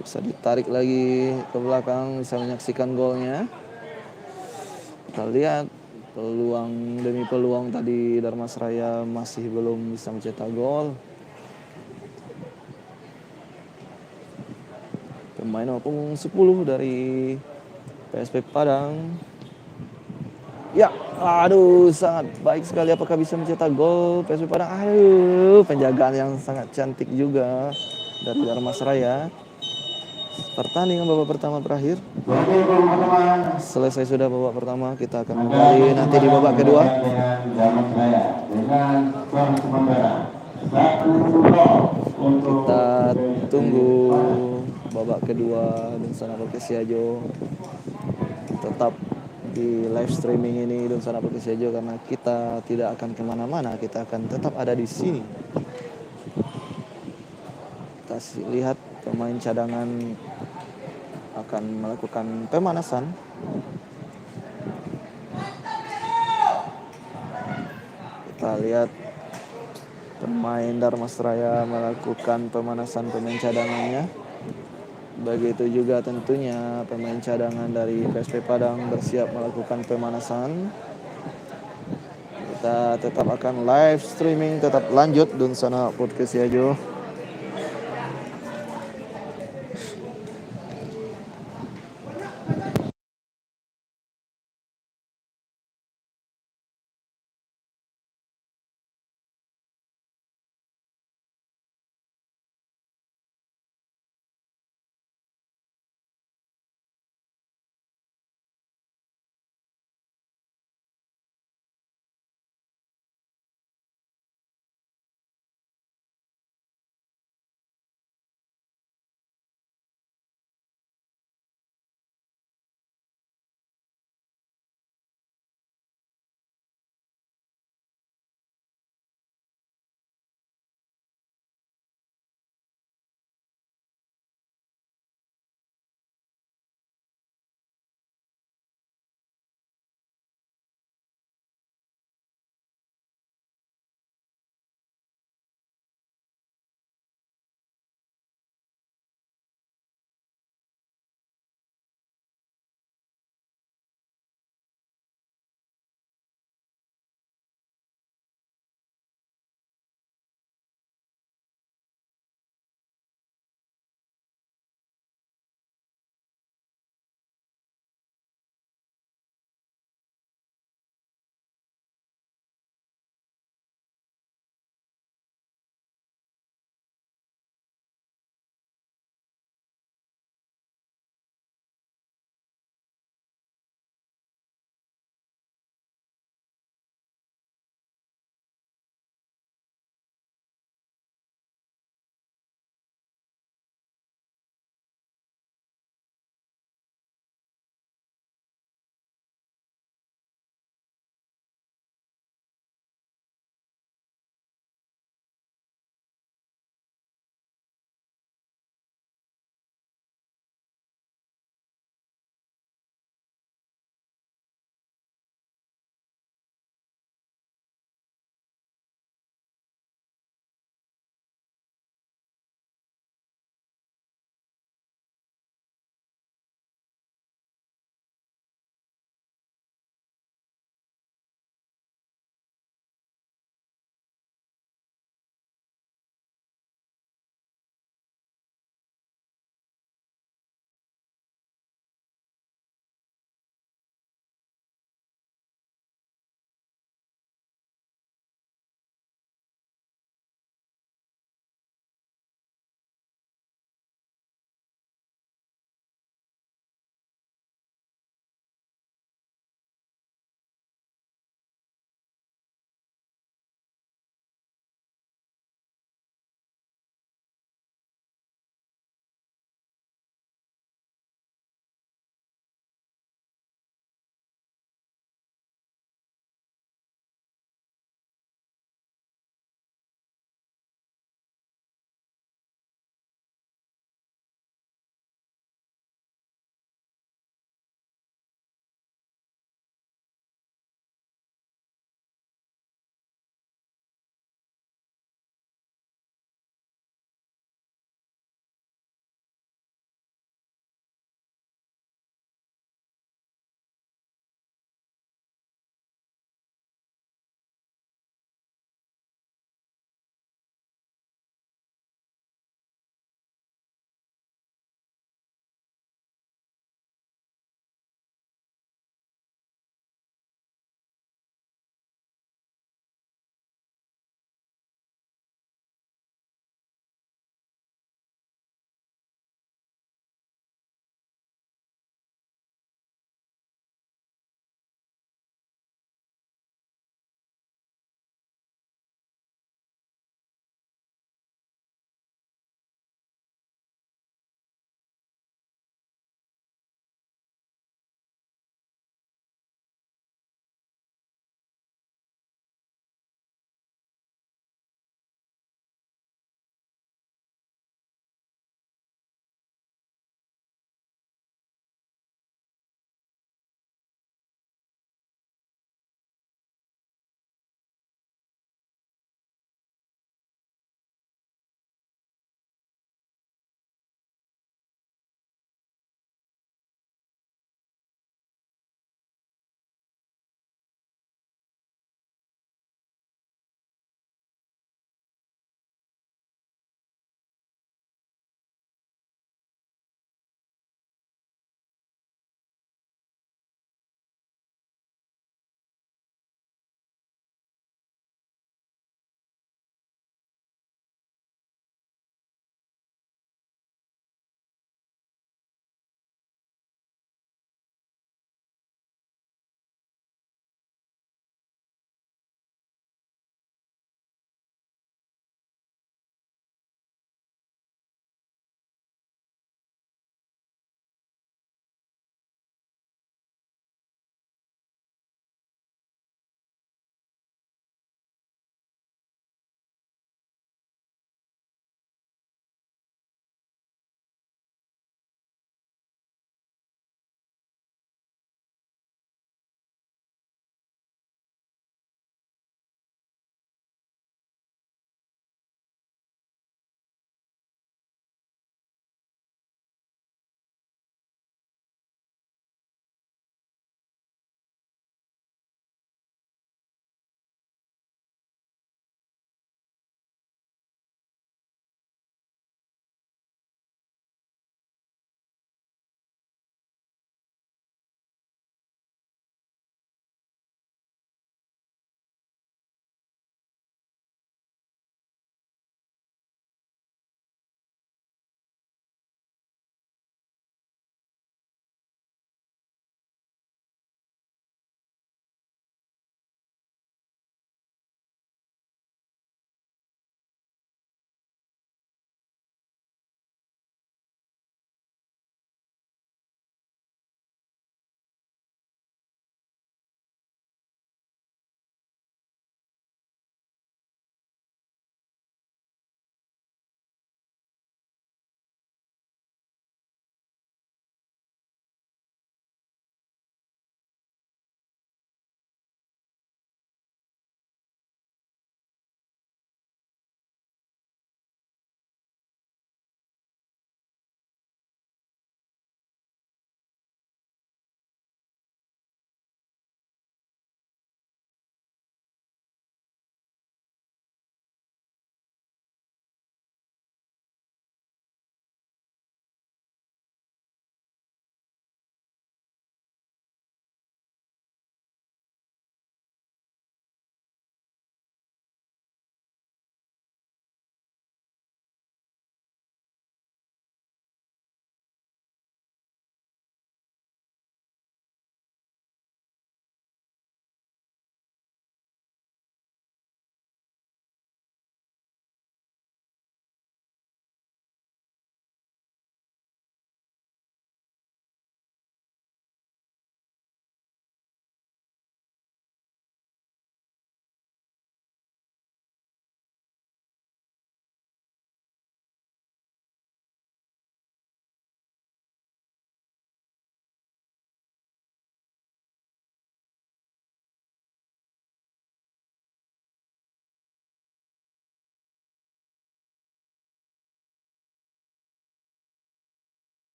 Bisa ditarik lagi ke belakang, bisa menyaksikan golnya. Kita lihat peluang demi peluang tadi Dharmasraya masih belum bisa mencetak gol. Pemain nomor punggung 10 dari PSP Padang. Ya, sangat baik sekali. Apakah bisa mencetak gol PSP Padang? Penjagaan yang sangat cantik juga dari Dharmasraya. Pertandingan babak pertama berakhir. Jadi teman-teman, Selesai sudah babak pertama, kita akan kembali nanti di babak kedua. dengan zaman saya dengan skor sementara 1-0 untuk Kita tunggu babak kedua dan sana Perkesiajo tetap di live streaming ini dan sana Perkesiajo, karena kita tidak akan kemana-mana, kita akan tetap ada di sini. Kita lihat pemain cadangan akan melakukan pemanasan. Kita lihat pemain Darmasraya melakukan pemanasan pemain cadangannya. Begitu juga tentunya pemain cadangan dari PSP Padang bersiap melakukan pemanasan. Kita tetap akan live streaming, tetap lanjut Dunsana Podcast Yajo.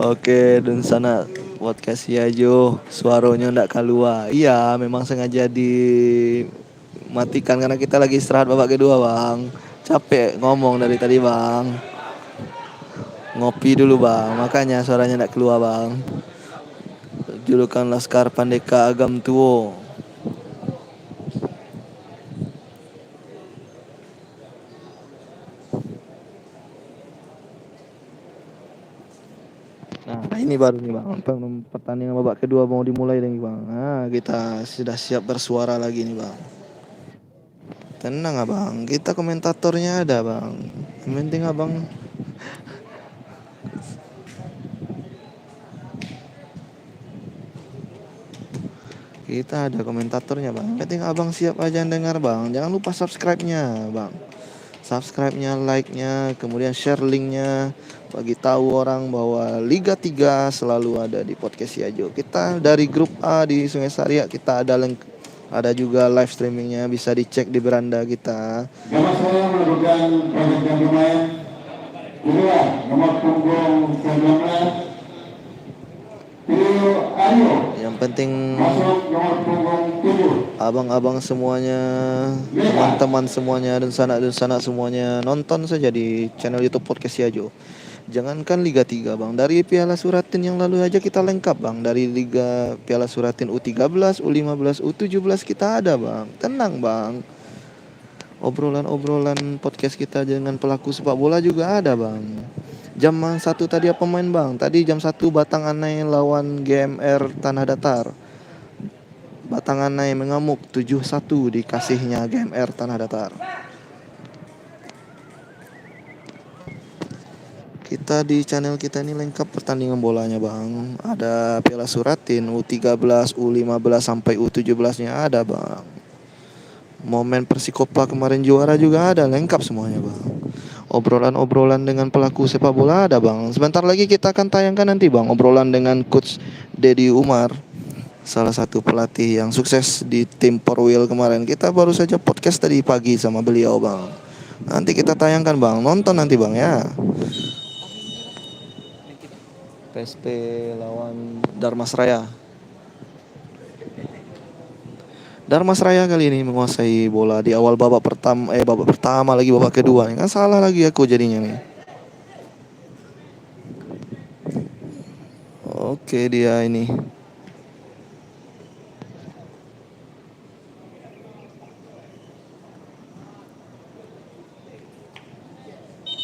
Oke, dan sana podcast ya Jo, suaranya ndak keluar. Iya, memang sengaja dimatikan karena kita lagi istirahat babak kedua, Bang. Capek ngomong dari tadi, Bang. Ngopi dulu, Bang. Makanya suaranya ndak keluar, Bang. Julukan Laskar Pandeka Agam Tuo. Nah, ini baru nih, Bang. Pertandingan babak kedua mau dimulai nih, Bang. Nah, kita sudah siap bersuara lagi nih, Bang. Tenang, Abang. Kita komentatornya ada, Bang. Yang penting Abang kita ada komentatornya, Bang. Yang penting Abang siap aja dengar, Bang. Jangan lupa subscribe-nya, Bang. Subscribe-nya, like-nya, kemudian share link-nya, bagi tahu orang bahwa Liga 3 selalu ada di podcast Yajo. Kita dari grup A di Sungai Saria, kita ada juga live streamingnya, bisa dicek di beranda kita. Dapat saya melakukan pergantian pemain. Inilah nomor punggung 19. Trio Ayo. Yang penting Masuk nomor punggung 7. abang-abang semuanya, teman-teman semuanya, dan sanak semuanya nonton saja di channel YouTube Podcast Yajo. Jangankan Liga 3, Bang. Dari Piala Suratin yang lalu aja kita lengkap, Bang. Dari Liga Piala Suratin U13, U15, U17 kita ada, Bang. Tenang, Bang. Obrolan-obrolan podcast kita dengan pelaku sepak bola juga ada, Bang. Jam 1 tadi apa main, Bang? Tadi jam 1 Batang Anai lawan GMR Tanah Datar. Batang Anai mengamuk 7-1 dikasihnya GMR Tanah Datar. Kita di channel kita ini lengkap pertandingan bolanya, Bang. Ada Piala Suratin U13, U15 sampai U17-nya ada, Bang. Momen Persikopa kemarin juara juga ada, lengkap semuanya, Bang. Obrolan-obrolan dengan pelaku sepak bola ada, Bang. Sebentar lagi kita akan tayangkan nanti, Bang, obrolan dengan Coach Dedi Umar, salah satu pelatih yang sukses di tim Porwil kemarin. Kita baru saja podcast tadi pagi sama beliau, Bang. Nanti kita tayangkan, Bang. Nonton nanti, Bang, ya. PSP lawan Darmasraya. Darmasraya kali ini menguasai bola di awal babak pertama lagi babak kedua. Kan salah lagi aku jadinya nih. Oke, dia ini.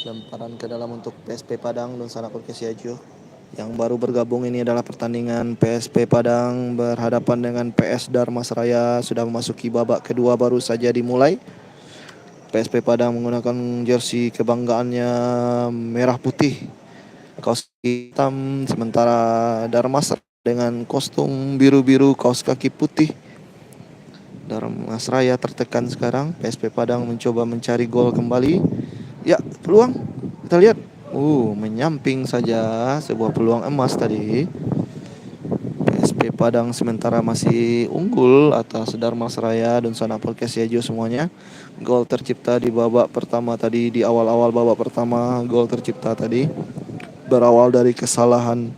Lemparan ke dalam untuk PSP Padang dan Sanak Perkesiajo. Yang baru bergabung ini adalah pertandingan PSP Padang berhadapan dengan PS Darmasraya. Sudah memasuki babak kedua baru saja dimulai. PSP Padang menggunakan jersey kebanggaannya merah putih, kaos hitam, sementara Darmasraya dengan kostum biru-biru, kaos kaki putih. Darmasraya tertekan sekarang. PSP Padang mencoba mencari gol kembali. Ya, peluang. Kita lihat. Menyamping saja, sebuah peluang emas tadi. PSP Padang sementara masih unggul atas Darmasraya dan Sanak Perkesiajo semuanya. Gol tercipta di babak pertama tadi, di awal-awal babak pertama gol tercipta tadi berawal dari kesalahan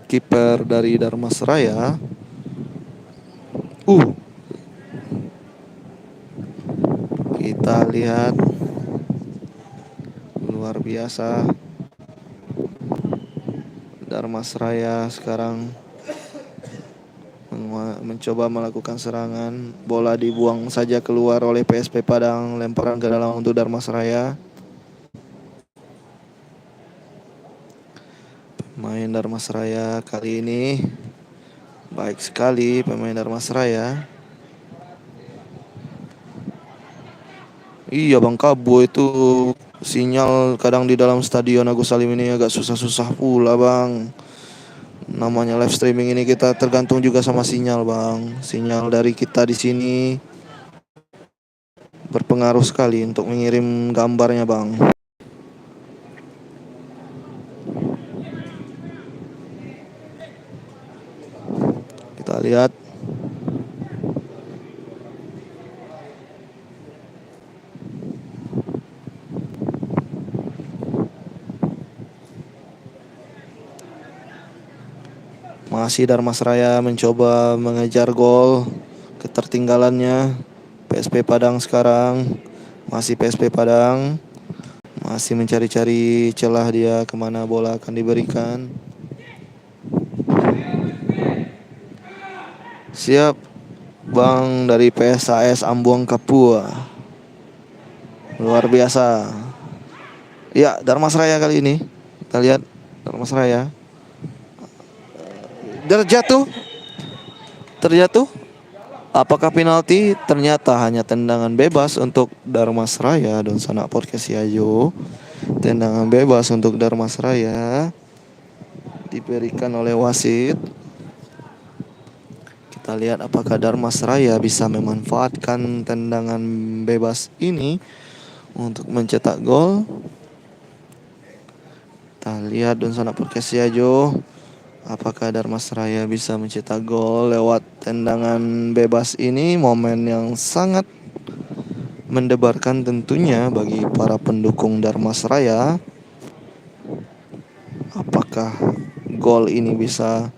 kiper dari Darmasraya. Kita lihat, luar biasa. Darmasraya sekarang mencoba melakukan serangan. Bola dibuang saja keluar oleh PSP Padang. Lemparan ke dalam untuk Darmasraya. Pemain Darmasraya kali ini baik sekali, pemain Darmasraya. Iya, Bang, Kabo itu sinyal kadang di dalam stadion Agus Salim ini agak susah-susah pula, Bang. Namanya live streaming ini kita tergantung juga sama sinyal, Bang. Sinyal dari kita di sini berpengaruh sekali untuk mengirim gambarnya, Bang. Kita lihat. Masih Dharmasraya mencoba mengejar gol ketertinggalannya. PSP Padang sekarang masih PSP Padang masih mencari-cari celah dia kemana bola akan diberikan. Siap Bang dari PSAS Ambuang Kapua. Luar biasa. Ya, Dharmasraya kali ini. Kita lihat Dharmasraya. Terjatuh. Apakah penalti? Ternyata hanya tendangan bebas untuk Dharmasraya dan Sanak Podcast Yayo. Tendangan bebas untuk Dharmasraya diberikan oleh wasit. Kita lihat apakah Dharmasraya bisa memanfaatkan tendangan bebas ini untuk mencetak gol. Kita lihat dan Sanak Podcast Yayo. Apakah Dharmasraya bisa mencetak gol lewat tendangan bebas ini? Momen yang sangat mendebarkan tentunya bagi para pendukung Dharmasraya. Apakah gol ini bisa?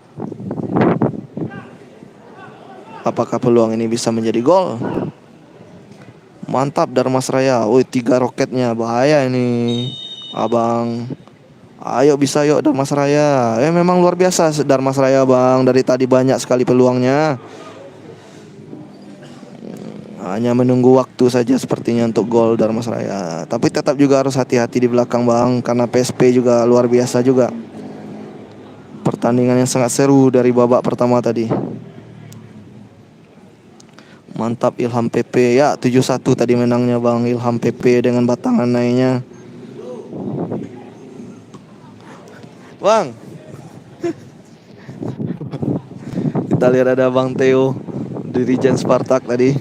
Apakah peluang ini bisa menjadi gol? Mantap Dharmasraya. 3 roketnya, bahaya ini, abang. Ayo bisa yuk Dharmasraya. Memang luar biasa Dharmasraya bang. Dari tadi banyak sekali peluangnya. Hanya menunggu waktu saja sepertinya untuk gol Dharmasraya. Tapi tetap juga harus hati-hati di belakang bang, karena PSP juga luar biasa juga. Pertandingan yang sangat seru dari babak pertama tadi. Mantap Ilham PP. Ya 7-1 tadi menangnya bang, Ilham PP dengan batangan naiknya. Bang, kita lihat ada Bang Theo, Dirijen Spartak tadi.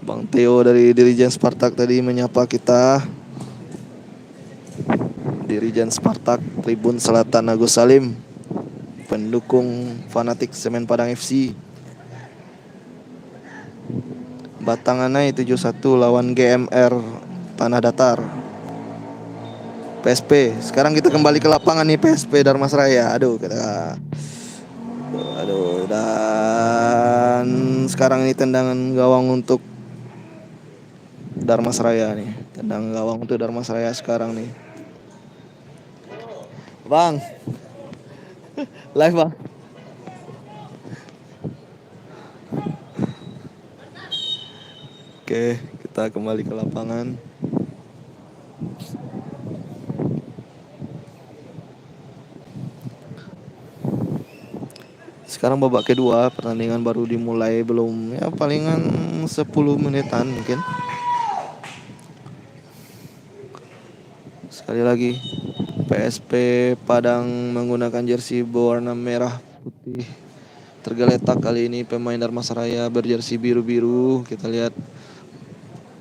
Bang Theo dari Dirijen Spartak tadi menyapa kita. Dirijen Spartak Tribun Selatan Agus Salim, pendukung fanatik Semen Padang FC. Batangan naik 7-1 lawan GMR Tanah Datar. PSP. Sekarang kita kembali ke lapangan nih, PSP Dharmasraya. Dan sekarang ini tendangan gawang untuk Dharmasraya nih. Tendangan gawang untuk Dharmasraya sekarang nih. Bang. Live, Bang. Oke, kita kembali ke lapangan. Sekarang babak kedua, pertandingan baru dimulai, belum ya palingan 10 menitan mungkin. Sekali lagi PSP Padang menggunakan jersey berwarna merah putih tergeletak. Kali ini pemain Dharmasraya berjersey biru-biru. Kita lihat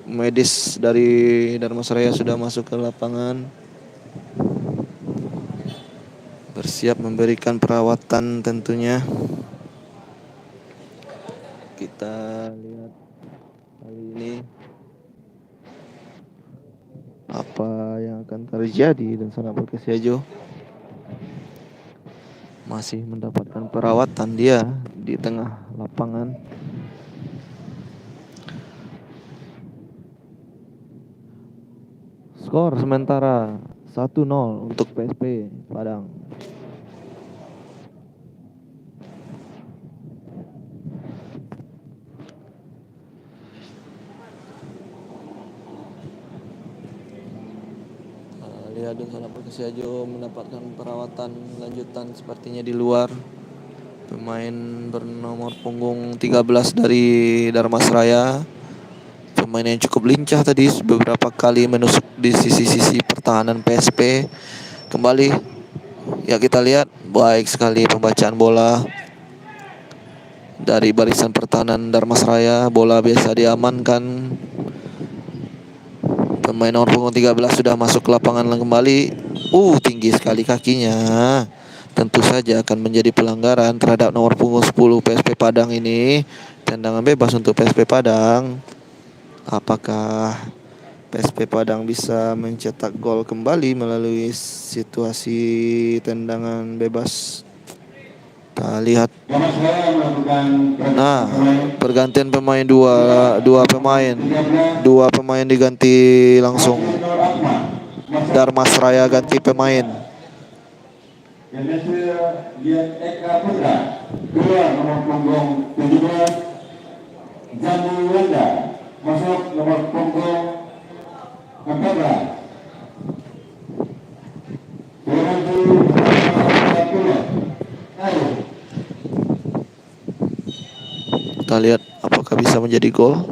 medis dari Dharmasraya sudah masuk ke lapangan, bersiap memberikan perawatan tentunya. Kita lihat kali ini apa yang akan terjadi dan Sanak Podcast Yayo masih mendapatkan perawatan dia di tengah lapangan. Skor sementara 1-0 untuk PSP Padang. Lihat dan Sanak Podcast Yayo mendapatkan perawatan lanjutan sepertinya di luar. Pemain bernomor punggung 13 dari Dharmasraya, pemain yang cukup lincah tadi, beberapa kali menusuk di sisi-sisi pertahanan PSP. Kembali ya, kita lihat baik sekali pembacaan bola dari barisan pertahanan Dharmasraya. Bola biasa diamankan. Pemain nomor punggung 13 sudah masuk ke lapangan kembali. Tinggi sekali kakinya. Tentu saja akan menjadi pelanggaran terhadap nomor punggung 10 PSP Padang ini. Tendangan bebas untuk PSP Padang. Apakah PSP Padang bisa mencetak gol kembali melalui situasi tendangan bebas? Kita lihat. Damasraya melakukan Nah, pergantian pemain. pergantian pemain dua pemain diganti langsung. Hasilul Akmal masuk Darmasraya ganti pemain. Yaitu Dian Eka Putra. Keluar nomor punggung 17 Jani Wenda. Masuk nomor punggung 14 Wiranti Ayo. Kita lihat apakah bisa menjadi gol.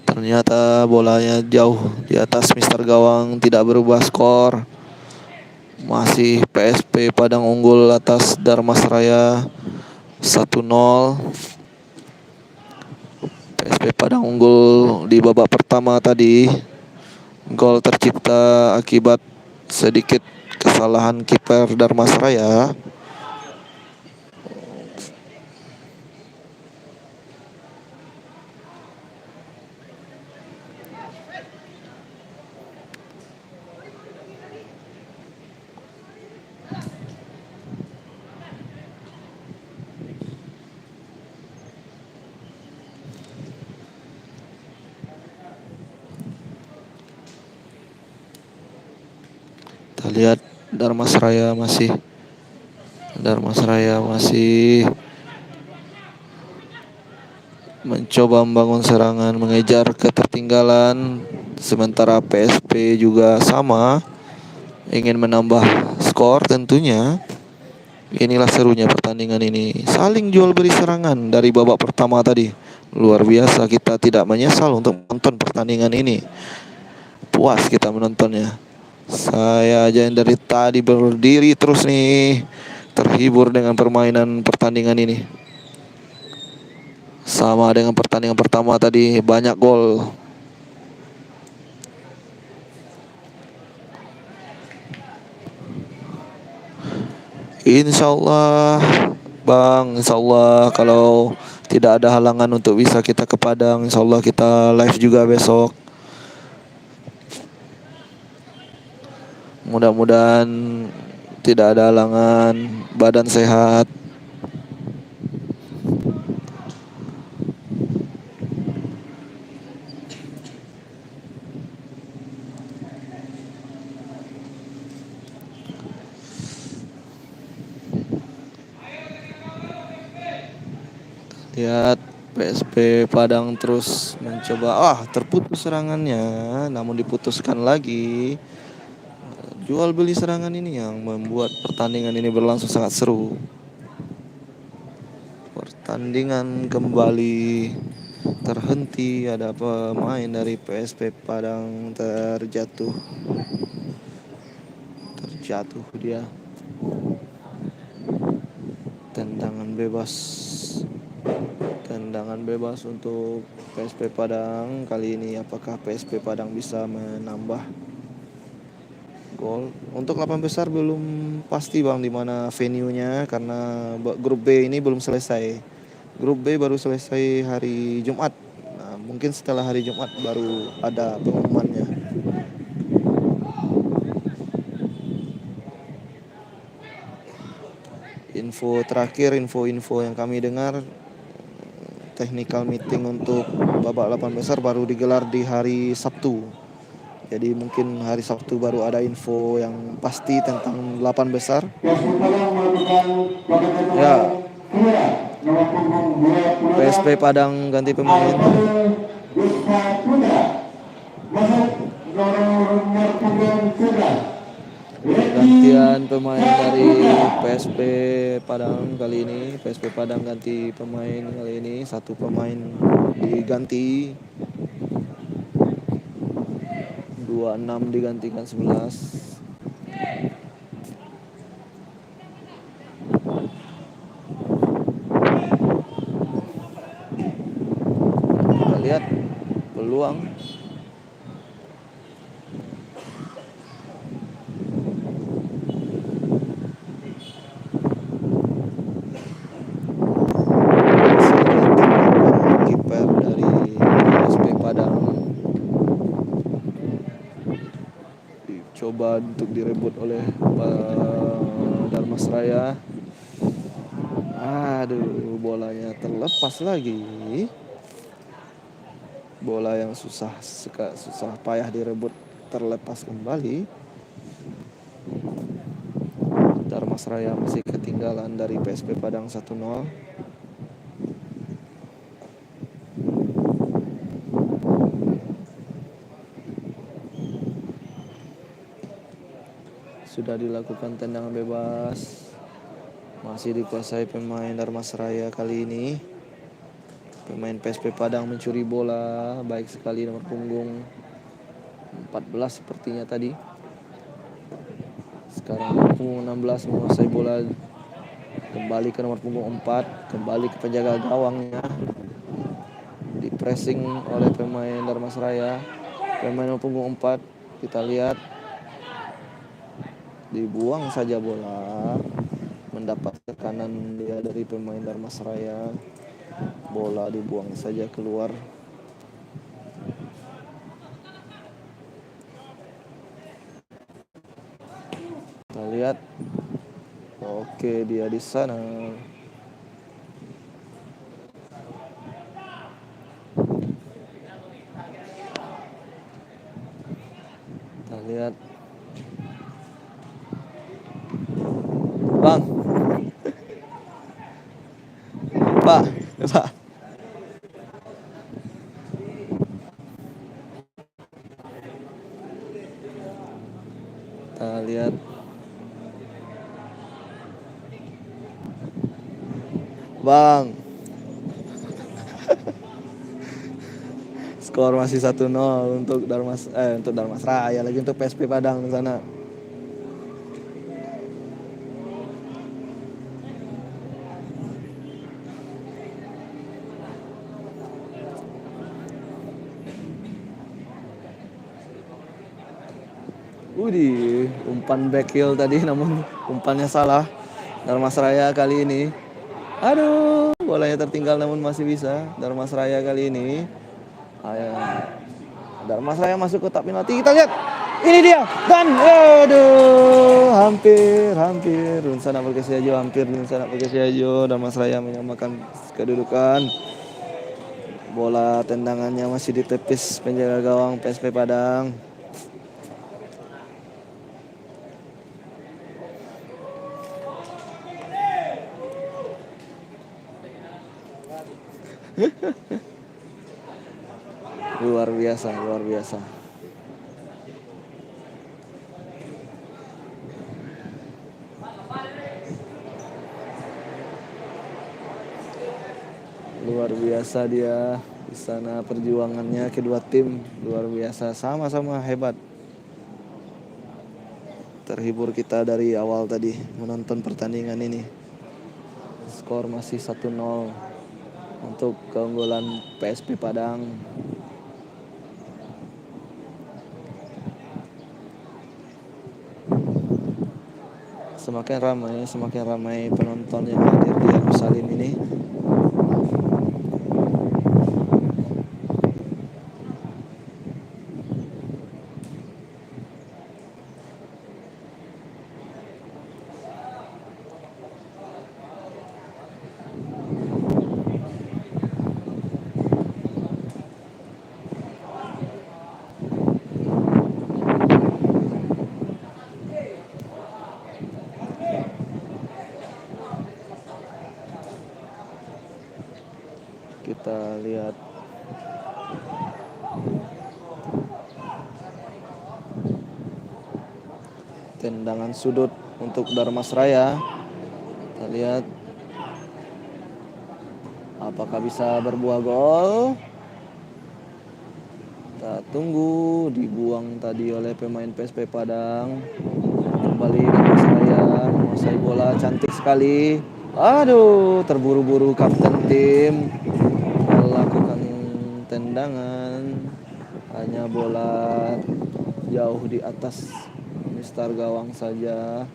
Ternyata bolanya jauh di atas Mister Gawang, tidak berubah skor. Masih PSP Padang unggul atas Darmasraya 1-0. PSP Padang unggul di babak pertama tadi. Gol tercipta akibat sedikit kesalahan kiper Darmasraya. Kita lihat Darmasraya masih mencoba membangun serangan, mengejar ketertinggalan. Sementara PSP juga sama, ingin menambah skor tentunya. Inilah serunya pertandingan ini. Saling jual beli serangan dari babak pertama tadi. Luar biasa, kita tidak menyesal untuk menonton pertandingan ini. Puas kita menontonnya. Saya aja yang dari tadi berdiri terus nih, terhibur dengan permainan pertandingan ini. Sama dengan pertandingan pertama tadi, banyak gol. Insya Allah Bang, insya Allah kalau tidak ada halangan untuk bisa kita ke Padang, insya Allah kita live juga besok. Mudah-mudahan tidak ada halangan, badan sehat. Lihat PSP Padang terus mencoba, terputus serangannya, namun diputuskan lagi. Jual beli serangan ini yang membuat pertandingan ini berlangsung sangat seru. Pertandingan kembali terhenti, ada pemain dari PSP Padang terjatuh dia. Tendangan bebas untuk PSP Padang kali ini. Apakah PSP Padang bisa menambah gol? Untuk 8 besar belum pasti Bang di mana venue-nya, karena grup B ini belum selesai. Grup B baru selesai hari Jumat. Nah, mungkin setelah hari Jumat baru ada pengumumannya. Info terakhir, info yang kami dengar, technical meeting untuk babak 8 besar baru digelar di hari Sabtu. Jadi mungkin hari Sabtu baru ada info yang pasti tentang 8 besar. Ya, PSP Padang ganti pemain. Gantian pemain dari PSP Padang kali ini. PSP Padang ganti pemain kali ini. Satu pemain diganti, 26 digantikan 11. Kita lihat peluang. coba untuk direbut oleh Dharmasraya. Aduh, bolanya terlepas lagi. Bola yang susah payah direbut terlepas kembali. Dharmasraya masih ketinggalan dari PSP Padang 1-0. Sudah dilakukan tendangan bebas. Masih dikuasai pemain Dharmasraya kali ini. Pemain PSP Padang mencuri bola. Baik sekali nomor punggung 14 sepertinya tadi. Sekarang nomor punggung 16 menguasai bola. Kembali ke nomor punggung 4. Kembali ke penjaga gawangnya. Di pressing oleh pemain Dharmasraya. Pemain nomor punggung 4. Kita lihat. Dibuang saja bola. Mendapat tekanan dia dari pemain Dharmasraya. Bola dibuang saja keluar. Kita lihat. Oke, dia di sana. Kita lihat. Bang. Pak. Kita lihat. Bang. Skor masih 1-0 untuk Dharmasraya, lagi untuk PSP Padang di sana. Umpan back heel tadi, namun umpannya salah. Dharmasraya kali ini. Aduh, bolanya tertinggal namun masih bisa. Dharmasraya kali ini. Dharmasraya masuk kotak penalti. Kita lihat. Ini dia. Dan hampir. Dunsana Perkesiajo hampir. Dharmasraya menyamakan kedudukan. Bola tendangannya masih ditepis penjaga gawang PSP Padang. Luar biasa. Luar biasa dia di sana, perjuangannya kedua tim luar biasa, sama-sama hebat. Terhibur kita dari awal tadi menonton pertandingan ini. Skor masih 1-0 untuk keunggulan PSP Padang. Semakin ramai penonton yang hadir di Agus Salim ini. Kita lihat tendangan sudut untuk Dharmasraya. Kita lihat apakah bisa berbuah gol. Kita tunggu. Dibuang tadi oleh pemain PSP Padang. Kembali Dharmasraya menguasai bola, cantik sekali. Aduh, terburu-buru kapten tim melakukan tendangan. Hanya bola jauh di atas mistar gawang saja.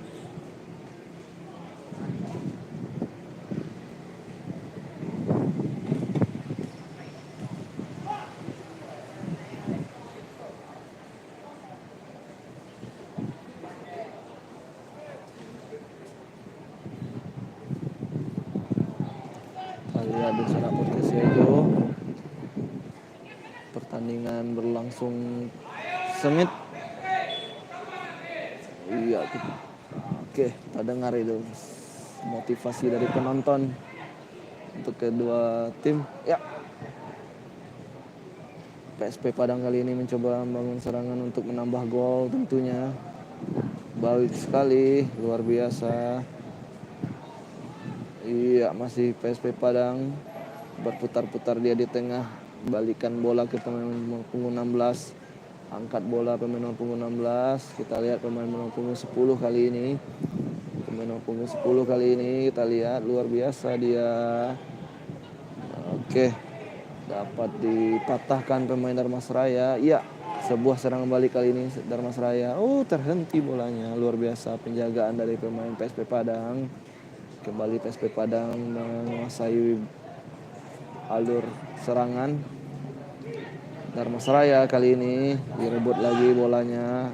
Assalamualaikum sana podcast Ejo. Pertandingan berlangsung sengit. Iya, oke, kita dengar itu motivasi dari penonton untuk kedua tim. Ya, PSP Padang kali ini mencoba membangun serangan untuk menambah gol tentunya. Baik sekali, luar biasa. Iya, masih PSP Padang berputar-putar dia di tengah, balikan bola ke pemain punggung 16, angkat bola pemain nomor punggung 16. Kita lihat pemain nomor punggung 10 kali ini. Pemain nomor punggung 10 kali ini kita lihat luar biasa dia. Oke, dapat dipatahkan pemain Dharmasraya. Iya, sebuah serangan balik kali ini Dharmasraya. Terhenti bolanya, luar biasa penjagaan dari pemain PSP Padang. Kembali PSP Padang menguasai alur serangan. Dharmasraya kali ini direbut lagi bolanya.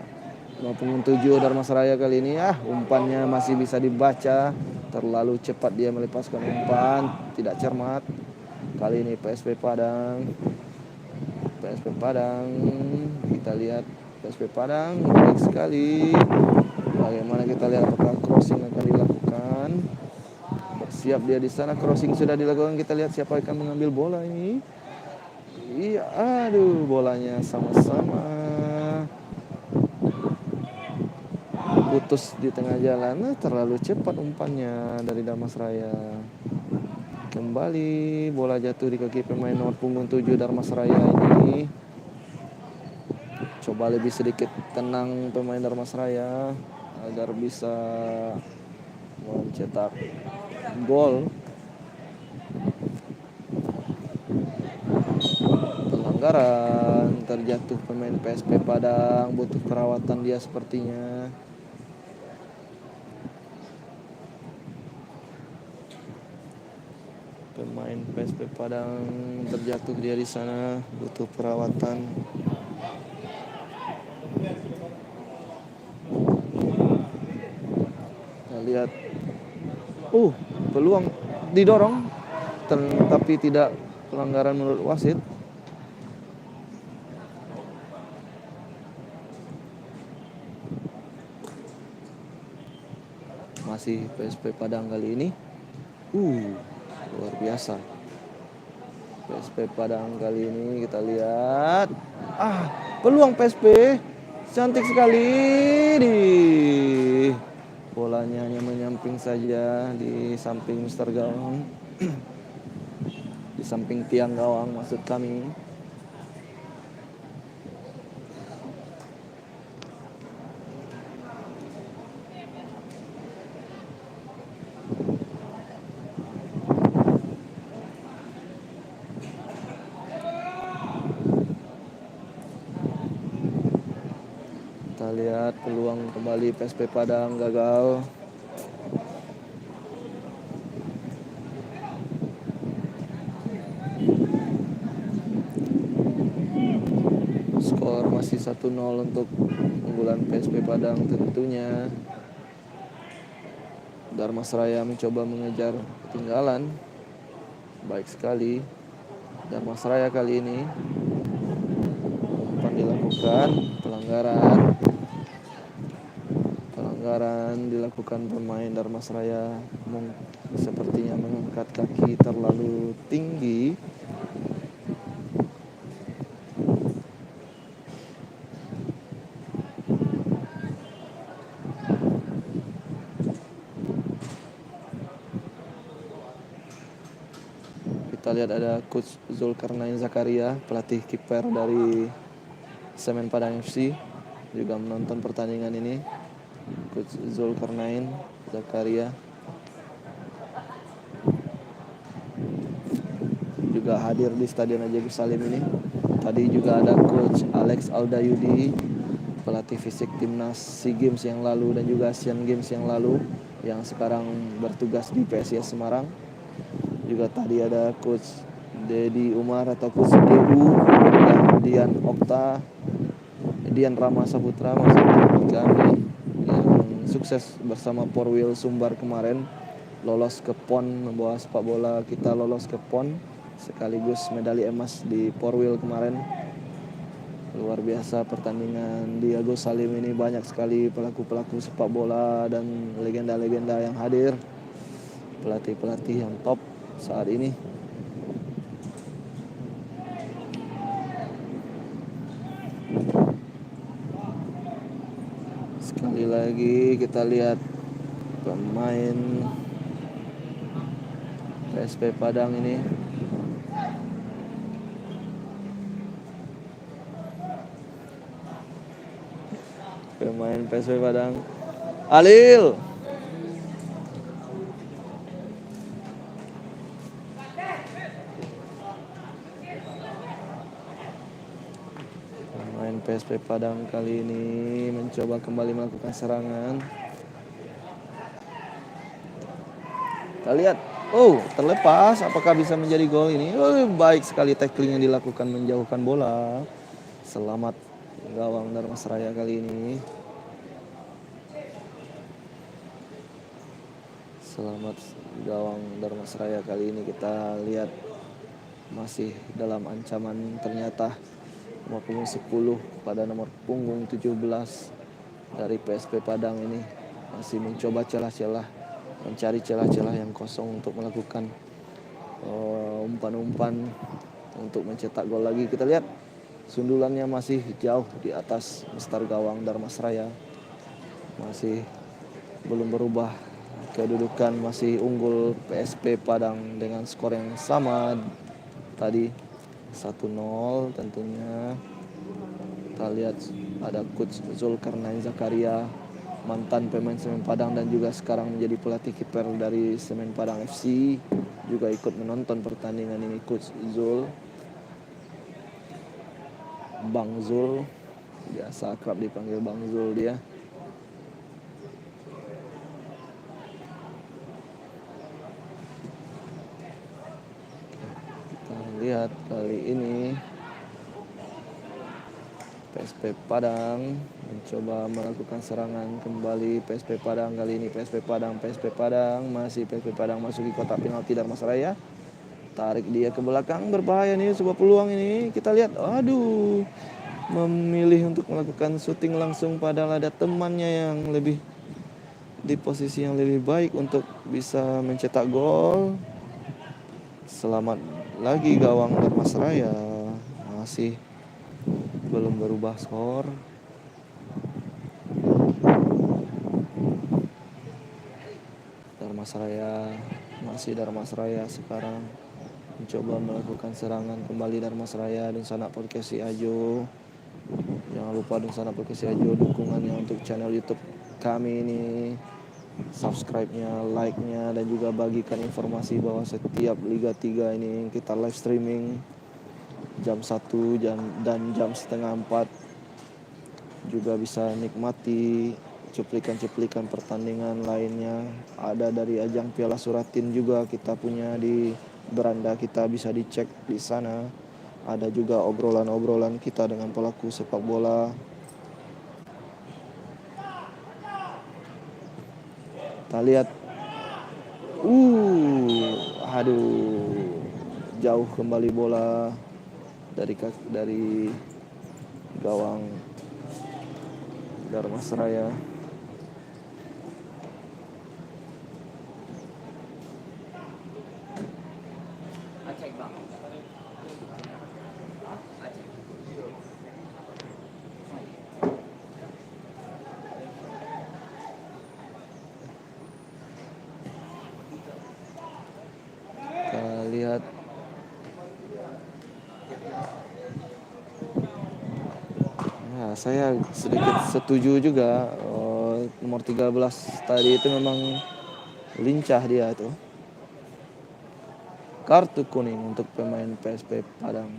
Nomor punggung 7 Dharmasraya kali ini. Umpannya masih bisa dibaca. Terlalu cepat dia melepaskan umpan, tidak cermat. Kali ini PSP Padang. PSP Padang, kita lihat PSP Padang baik sekali. Bagaimana kita lihat apakah crossing akan dilakukan. Siap dia di sana, crossing sudah dilakukan. Kita lihat siapa akan mengambil bola ini. Iya, aduh, bolanya sama-sama putus di tengah jalan. Terlalu cepat umpannya dari Dharmasraya. Kembali bola jatuh di kaki pemain nomor punggung 7 Dharmasraya ini. Coba lebih sedikit tenang pemain Dharmasraya agar bisa mencetak gol. Pelanggaran, terjatuh pemain PSP Padang, butuh perawatan dia sepertinya. Pemain PSP Padang terjatuh dia di sana, butuh perawatan. Kita lihat, peluang didorong, tapi tidak pelanggaran menurut wasit. Masih PSP Padang kali ini. Luar biasa. PSP Padang kali ini kita lihat. Peluang PSP cantik sekali. Bolanya hanya menyamping saja di samping Mister Gawang. Di samping tiang gawang maksud kami. Kita lihat peluang kembali PSP Padang gagal. Skor masih 1-0 untuk unggulan PSP Padang tentunya. Dharmasraya mencoba mengejar ketinggalan. Baik sekali Dharmasraya kali ini. Umpan dilakukan, pelanggaran dilakukan pemain Dharmasraya. Sepertinya mengangkat kaki terlalu tinggi. Kita lihat ada Coach Zulkarnain Zakaria, pelatih kiper dari Semen Padang FC, juga menonton pertandingan ini. Coach Zulkarnain Zakaria juga hadir di Stadion Ajaib Salim ini. Tadi juga ada Coach Alex Aldayudi, pelatih fisik timnas SEA Games yang lalu dan juga Asian Games yang lalu, yang sekarang bertugas di PSIS Semarang. Juga tadi ada Coach Dedi Umar atau Coach DU dan Dian Rama Saputra masih kami yang sukses bersama Porwil Sumbar kemarin lolos ke PON, membawa sepak bola kita lolos ke PON sekaligus medali emas di Porwil kemarin. Luar biasa pertandingan di Agus Salim ini, banyak sekali pelaku-pelaku sepak bola dan legenda-legenda yang hadir, pelatih-pelatih yang top saat ini. Sekali lagi kita lihat pemain PSP Padang ini. Pemain PSP Padang, Alil. Pemain PSP Padang kali ini mencoba kembali melakukan serangan. Kita lihat, terlepas, apakah bisa menjadi gol ini? Baik sekali tackling yang dilakukan menjauhkan bola. Selamat gawang Dharmasraya kali ini. Selamat gawang Dharmasraya kali ini. Kita lihat masih dalam ancaman ternyata nomor punggung 10 pada nomor punggung 17 dari PSP Padang ini masih mencoba celah-celah, mencari celah-celah yang kosong untuk melakukan umpan-umpan untuk mencetak gol lagi. Kita lihat sundulannya masih jauh di atas mistar gawang Dharmasraya, masih belum berubah kedudukan, masih unggul PSP Padang dengan skor yang sama tadi 1-0 tentunya. Kita lihat ada Coach Zulkarnain Zakaria, mantan pemain Semen Padang dan juga sekarang menjadi pelatih kiper dari Semen Padang FC, juga ikut menonton pertandingan ini. Coach Zul, Bang Zul, biasa akrab dipanggil Bang Zul dia. Kita lihat kali ini PSP Padang mencoba melakukan serangan kembali. PSP Padang kali ini, PSP Padang masih PSP Padang masuki kotak penalti Dharmasraya. Tarik dia ke belakang, berbahaya nih, sebuah peluang ini. Kita lihat, memilih untuk melakukan syuting langsung padahal ada temannya yang lebih di posisi yang lebih baik untuk bisa mencetak gol. Selamat lagi gawang Dharmasraya, masih belum berubah skor. Dharmasraya sekarang mencoba melakukan serangan kembali. Dharmasraya dan Sanak Podcast Ajo. Jangan lupa dengan Sanak Podcast Ajo dukungannya untuk channel YouTube kami ini, subscribe-nya, like-nya, dan juga bagikan informasi bahwa setiap Liga 3 ini kita live streaming jam 1 dan jam setengah 4. Juga bisa nikmati cuplikan-cuplikan pertandingan lainnya. Ada dari ajang Piala Suratin juga kita punya di beranda, kita bisa dicek di sana. Ada juga obrolan-obrolan kita dengan pelaku sepak bola. Kita lihat, jauh kembali bola dari gawang Dharmasraya. Kita lihat saya sedikit setuju juga, nomor 13 tadi itu memang lincah dia itu. Kartu kuning untuk pemain PSP Padang.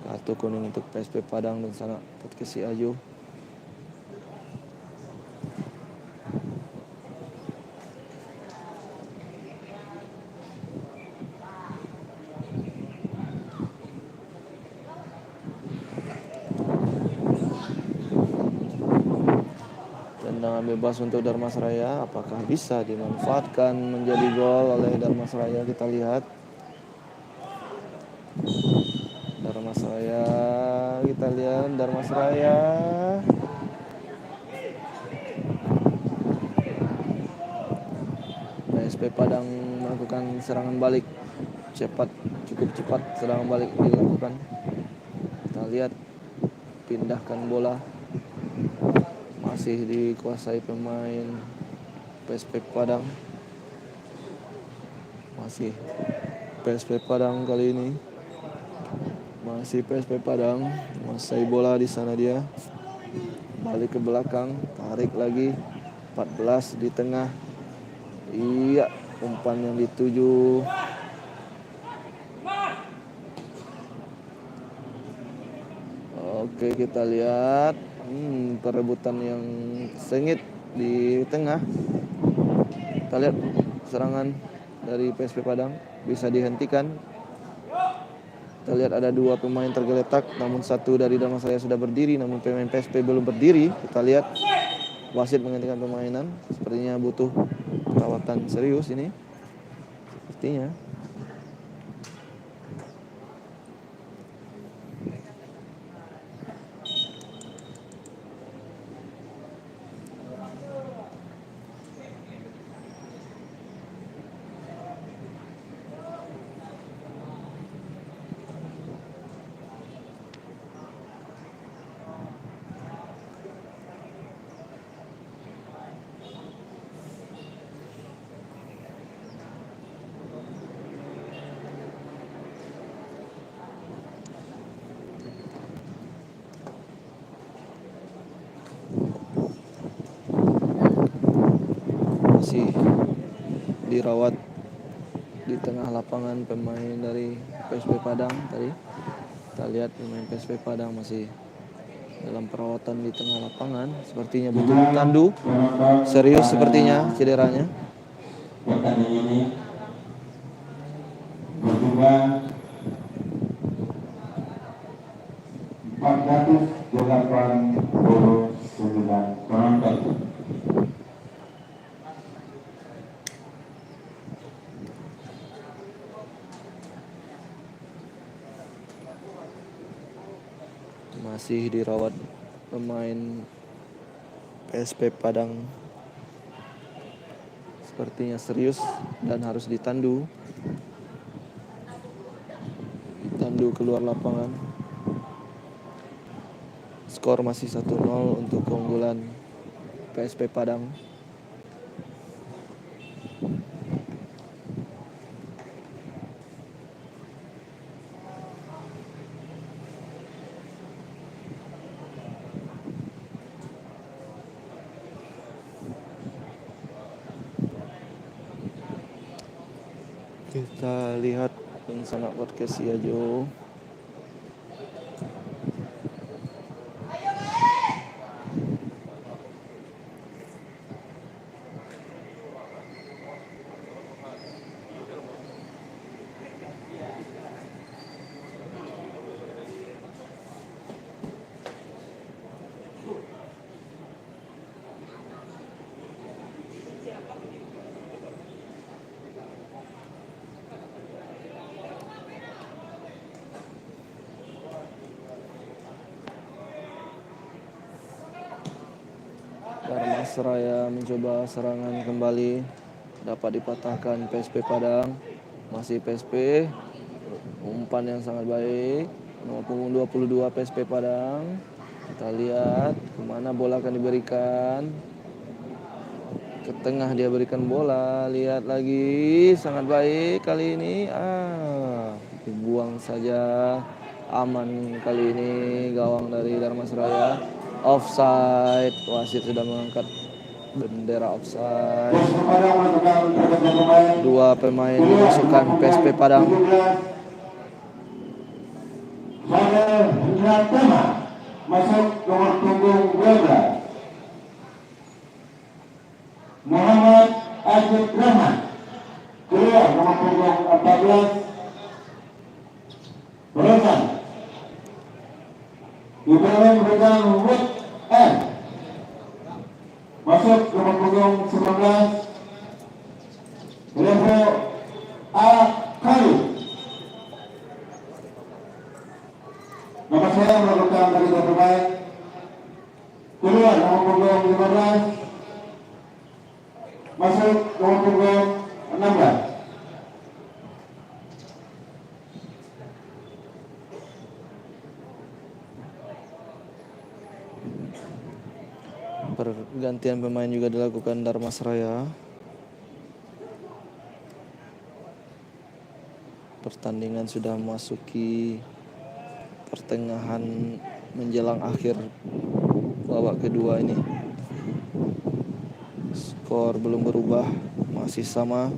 Kartu kuning untuk PSP Padang dan Sanak Podcast Ajo. Dan Tendangan bebas untuk Dharmasraya, apakah bisa dimanfaatkan menjadi gol oleh Dharmasraya? Kita lihat. Dharmasraya, kita lihat Dharmasraya. PSP Padang melakukan serangan balik cukup cepat serangan balik dilakukan. Kita lihat, pindahkan bola, masih dikuasai pemain PSP Padang. Masih PSP Padang kali ini. Masih PSP Padang, menguasai bola di sana dia. Balik ke belakang, tarik lagi. 14 di tengah. Iya, umpan yang dituju. Oke, kita lihat perebutan yang sengit di tengah. Kita lihat serangan dari PSP Padang bisa dihentikan. Kita lihat ada 2 pemain tergeletak, namun 1 dari Dharmasraya sudah berdiri, namun pemain PSP belum berdiri. Kita lihat wasit menghentikan permainan, sepertinya butuh perawatan serius ini. Sepertinya. Masih dirawat di tengah lapangan pemain dari PSP Padang tadi. Kita lihat pemain PSP Padang masih dalam perawatan di tengah lapangan, sepertinya butuh ditandu. Serius sepertinya cederanya. Pertandingan ini berjumlah 489 penonton. Masih dirawat pemain PSP Padang, sepertinya serius dan harus ditandu keluar lapangan. Skor masih 1-0 untuk keunggulan PSP Padang. Kita lihat sangat podcast ya Jo. Dharmasraya mencoba serangan kembali, dapat dipatahkan PSP Padang. Masih PSP, umpan yang sangat baik, nomor punggung 22 PSP Padang. Kita lihat kemana bola akan diberikan. Ke tengah dia berikan bola, lihat lagi, sangat baik kali ini. Dibuang saja, aman kali ini gawang dari Dharmasraya. Offside, wasit sudah mengangkat bendera offside. 2 pemain dimasukkan PSP Padang. Masuk nomor punggung 12. Muhammad Ajib Rahman keluar nomor punggung 14. Berusaha Ibrahim Rizal Wood M Masuk nomor punggung 19 Revo A. Kayu. Nama saya melakukan dari pemain. Keluar nomor punggung 15. Masuk nomor punggung 16. Pergantian pemain juga dilakukan Dharmasraya. Pertandingan sudah memasuki pertengahan menjelang akhir babak kedua ini. Skor belum berubah, masih sama.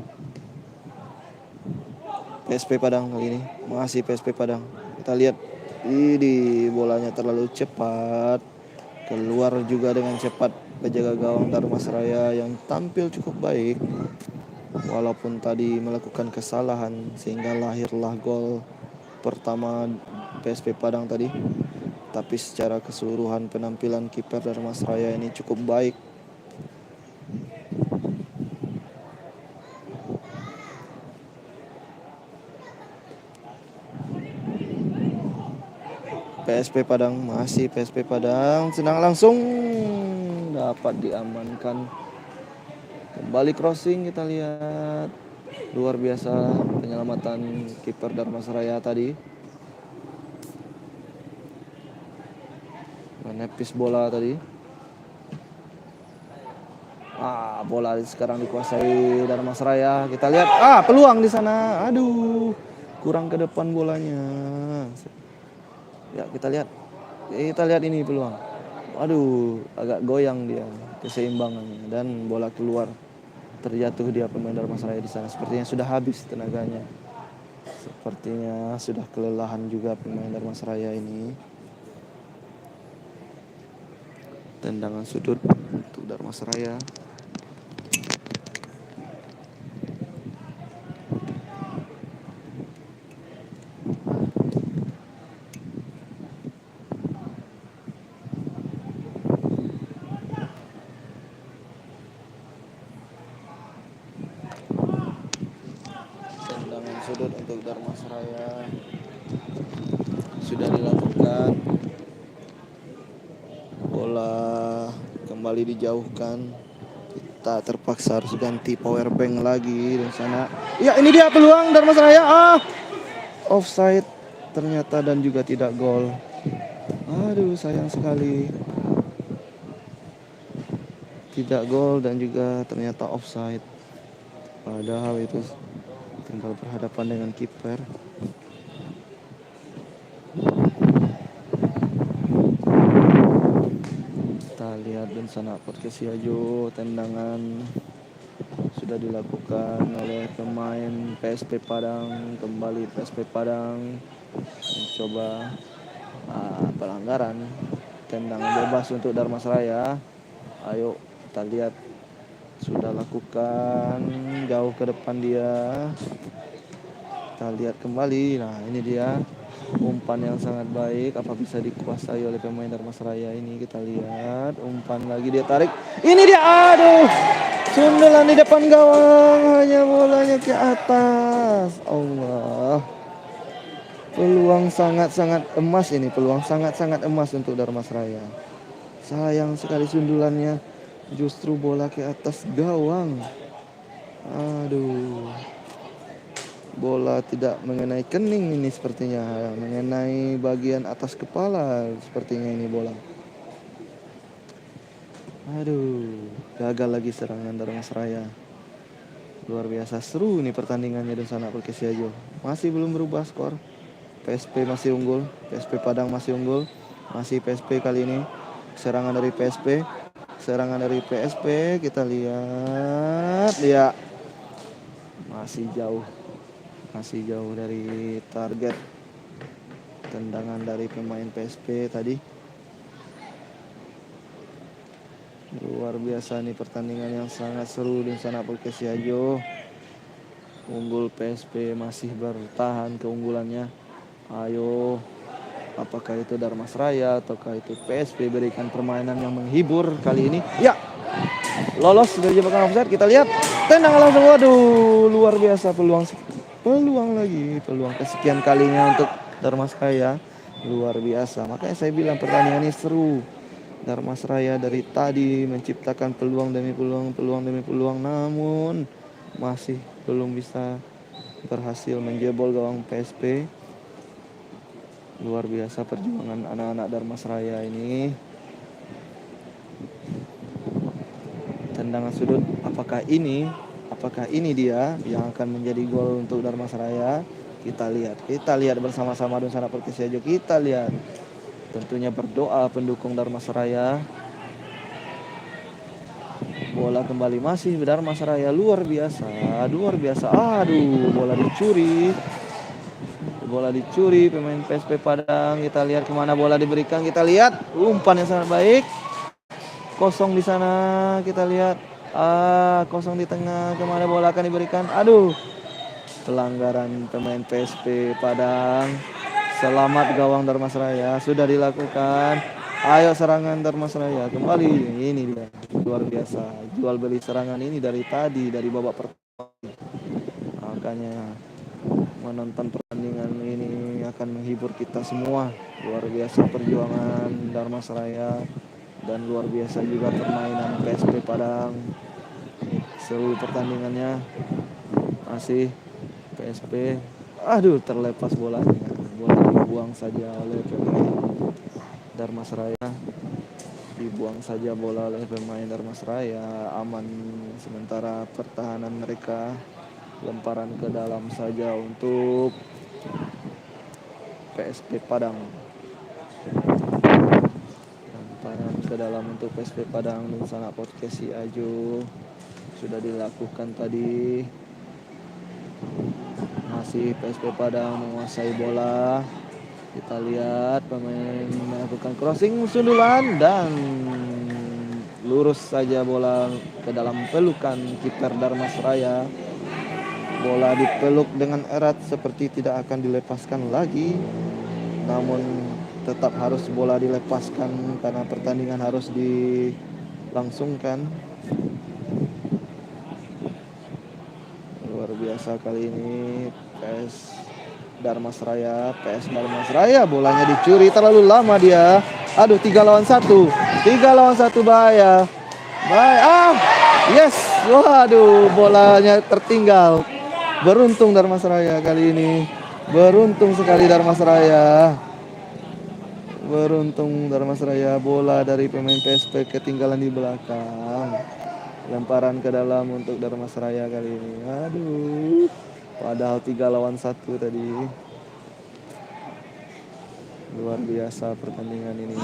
PSP Padang kali ini, masih PSP Padang. Kita lihat, ini bolanya terlalu cepat. Keluar juga dengan cepat penjaga gawang Dharmasraya yang tampil cukup baik. Walaupun tadi melakukan kesalahan sehingga lahirlah gol pertama PSP Padang tadi. Tapi secara keseluruhan penampilan kiper Dharmasraya ini cukup baik. PSP Padang, masih PSP Padang, senang langsung dapat diamankan. Kembali crossing, kita lihat luar biasa penyelamatan kiper Dharmasraya tadi. Menepis bola tadi. Bola sekarang dikuasai Dharmasraya. Kita lihat, peluang di sana. Aduh, kurang ke depan bolanya. Ya, kita lihat ini peluang. Aduh, agak goyang dia keseimbangannya dan bola keluar. Terjatuh dia pemain Dharmasraya di sana. Sepertinya sudah habis tenaganya. Sepertinya sudah kelelahan juga pemain Dharmasraya ini. Tendangan sudut untuk Dharmasraya. Tendangan sudut untuk Dharmasraya sudah dilakukan. Bola kembali dijauhkan. Kita terpaksa harus ganti power bank lagi di sana. Ya, ini dia peluang Dharmasraya. Offside ternyata dan juga tidak gol. Aduh, sayang sekali. Tidak gol dan juga ternyata offside. Padahal itu tinggal berhadapan dengan kiper. Kita lihat dan sana podcast Siajo, tendangan sudah dilakukan oleh pemain PSP Padang. Kembali PSP Padang mencoba pelanggaran. Tendangan bebas untuk Dharmasraya. Ayo kita lihat, sudah lakukan jauh ke depan dia. Kita lihat kembali. Nah, ini dia umpan yang sangat baik. Apa bisa dikuasai oleh pemain Dharmasraya ini? Kita lihat umpan lagi, dia tarik. Ini dia, aduh, sundulan di depan gawang, hanya bolanya ke atas. Allah, peluang sangat-sangat emas ini, peluang sangat-sangat emas untuk Dharmasraya. Sayang sekali sundulannya, justru bola ke atas gawang. Aduh, bola tidak mengenai kening ini sepertinya, mengenai bagian atas kepala sepertinya ini bola. Aduh, gagal lagi serangan Dharmasraya. Luar biasa seru nih pertandingannya di sana Perkesi Ajo. Masih belum berubah skor. PSP masih unggul, PSP Padang masih unggul. Masih PSP kali ini. Serangan dari PSP. Serangan dari PSP, kita lihat. Ya, masih jauh. Masih jauh dari target. Tendangan dari pemain PSP tadi. Luar biasa nih pertandingan yang sangat seru di sana Perkesi Ajo. Unggul PSP masih bertahan keunggulannya. Ayo, apakah itu Dharmasraya ataukah itu PSP berikan permainan yang menghibur kali ini? Ya, lolos dari jebakan offside. Kita lihat tendangan langsung, waduh, luar biasa peluang kesekian kalinya untuk Dharmasraya, luar biasa. Makanya saya bilang pertandingan ini seru. Dharmasraya dari tadi menciptakan peluang demi peluang, namun masih belum bisa berhasil menjebol gawang PSP. Luar biasa perjuangan anak-anak Dharmasraya ini. Tendangan sudut, apakah ini dia yang akan menjadi gol untuk Dharmasraya? Kita lihat bersama-sama Dunsana Perkisiajo. Kita lihat, tentunya berdoa pendukung Dharmasraya. Bola kembali masih Dharmasraya, luar biasa. Aduh, bola dicuri pemain PSP Padang. Kita lihat kemana bola diberikan. Kita lihat umpan yang sangat baik. Kosong di sana. Kita lihat kosong di tengah. Kemana bola akan diberikan? Aduh, pelanggaran pemain PSP Padang. Selamat gawang Dharmasraya sudah dilakukan. Ayo serangan Dharmasraya kembali. Ini dia, luar biasa. Jual beli serangan ini dari tadi, dari babak pertama. Makanya menonton pertandingan ini akan menghibur kita semua. Luar biasa perjuangan Dharmasraya dan luar biasa juga permainan PSP Padang. Seru pertandingannya. Masih PSP. Aduh, terlepas bolanya. Bola dibuang saja oleh pemain Dharmasraya. Dibuang saja bola oleh pemain Dharmasraya. Aman sementara pertahanan mereka. Lemparan ke dalam saja untuk PSP Padang. Lemparan ke dalam untuk PSP Padang dan sana Perkisiajo sudah dilakukan tadi. Masih PSP Padang menguasai bola. Kita lihat pemain melakukan crossing sundulan dan lurus saja bola ke dalam pelukan kiper Dharmasraya. Bola dipeluk dengan erat seperti tidak akan dilepaskan lagi. Namun tetap harus bola dilepaskan karena pertandingan harus dilangsungkan. Luar biasa kali ini PS Dharmasraya. Bolanya dicuri terlalu lama dia. Aduh, 3 lawan 1 bahaya. Yes. Waduh, bolanya tertinggal. Beruntung Dharmasraya kali ini. Beruntung sekali Dharmasraya. Bola dari pemain PSP ketinggalan di belakang. Lemparan ke dalam untuk Dharmasraya kali ini. Aduh. Padahal 3 lawan 1 tadi. Luar biasa pertandingan ini.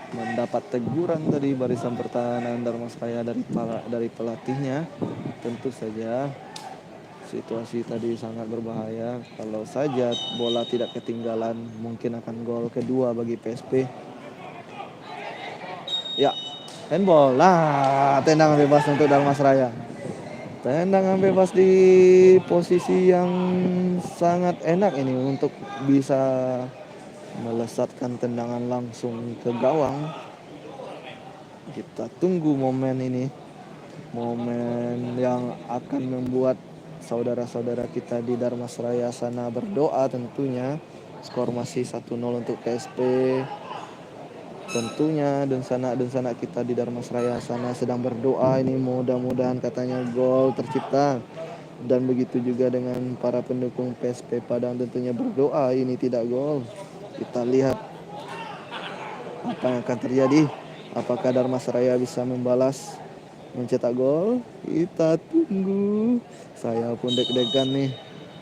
Mendapat teguran tadi barisan pertahanan Dharmasraya dari pelatihnya. Tentu saja situasi tadi sangat berbahaya. Kalau saja bola tidak ketinggalan, mungkin akan gol kedua bagi PSP. Ya, handball. Nah, tendangan bebas untuk Dharmasraya. Tendangan bebas di posisi yang sangat enak ini untuk bisa melesatkan tendangan langsung ke gawang. Kita tunggu momen ini. Momen yang akan membuat saudara-saudara kita di Dharmasraya sana berdoa tentunya. Skor masih 1-0 untuk PSP. Tentunya dan sana kita di Dharmasraya sana sedang berdoa ini, mudah-mudahan katanya gol tercipta. Dan begitu juga dengan para pendukung PSP Padang tentunya berdoa ini tidak gol. Kita lihat apa yang akan terjadi. Apakah Dharmasraya bisa membalas, mencetak gol? Kita tunggu. Saya pun deg-degan nih.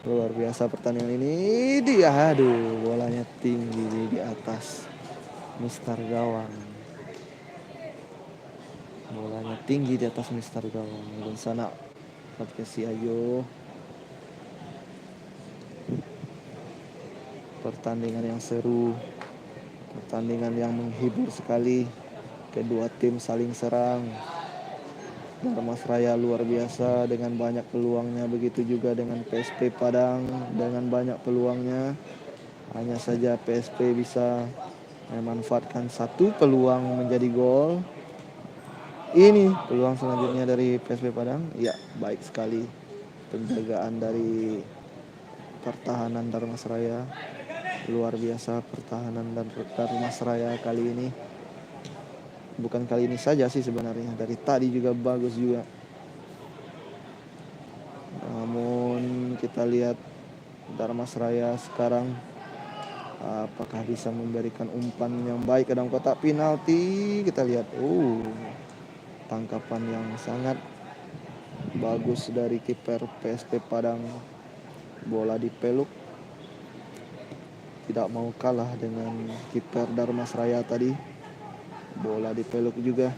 Luar biasa pertandingan ini. Aduh, bolanya tinggi di atas Mister Gawang. Bolanya tinggi di atas Mister Gawang. Dan sana Perkisiajo. Pertandingan yang seru. Pertandingan yang menghibur sekali. Kedua tim saling serang. Dharmasraya luar biasa dengan banyak peluangnya. Begitu juga dengan PSP Padang dengan banyak peluangnya. Hanya saja PSP bisa memanfaatkan satu peluang menjadi gol. Ini peluang selanjutnya dari PSB Padang. Ya, baik sekali penjagaan dari pertahanan Dharmasraya. Luar biasa pertahanan dan Dharmasraya kali ini. Bukan kali ini saja sih sebenarnya, dari tadi juga bagus juga. Namun kita lihat Dharmasraya sekarang apakah bisa memberikan umpan yang baik ke dalam kotak penalti. Kita lihat, tangkapan yang sangat bagus dari kiper PSP Padang. Bola dipeluk, tidak mau kalah dengan kiper Dharmasraya tadi. Bola dipeluk juga.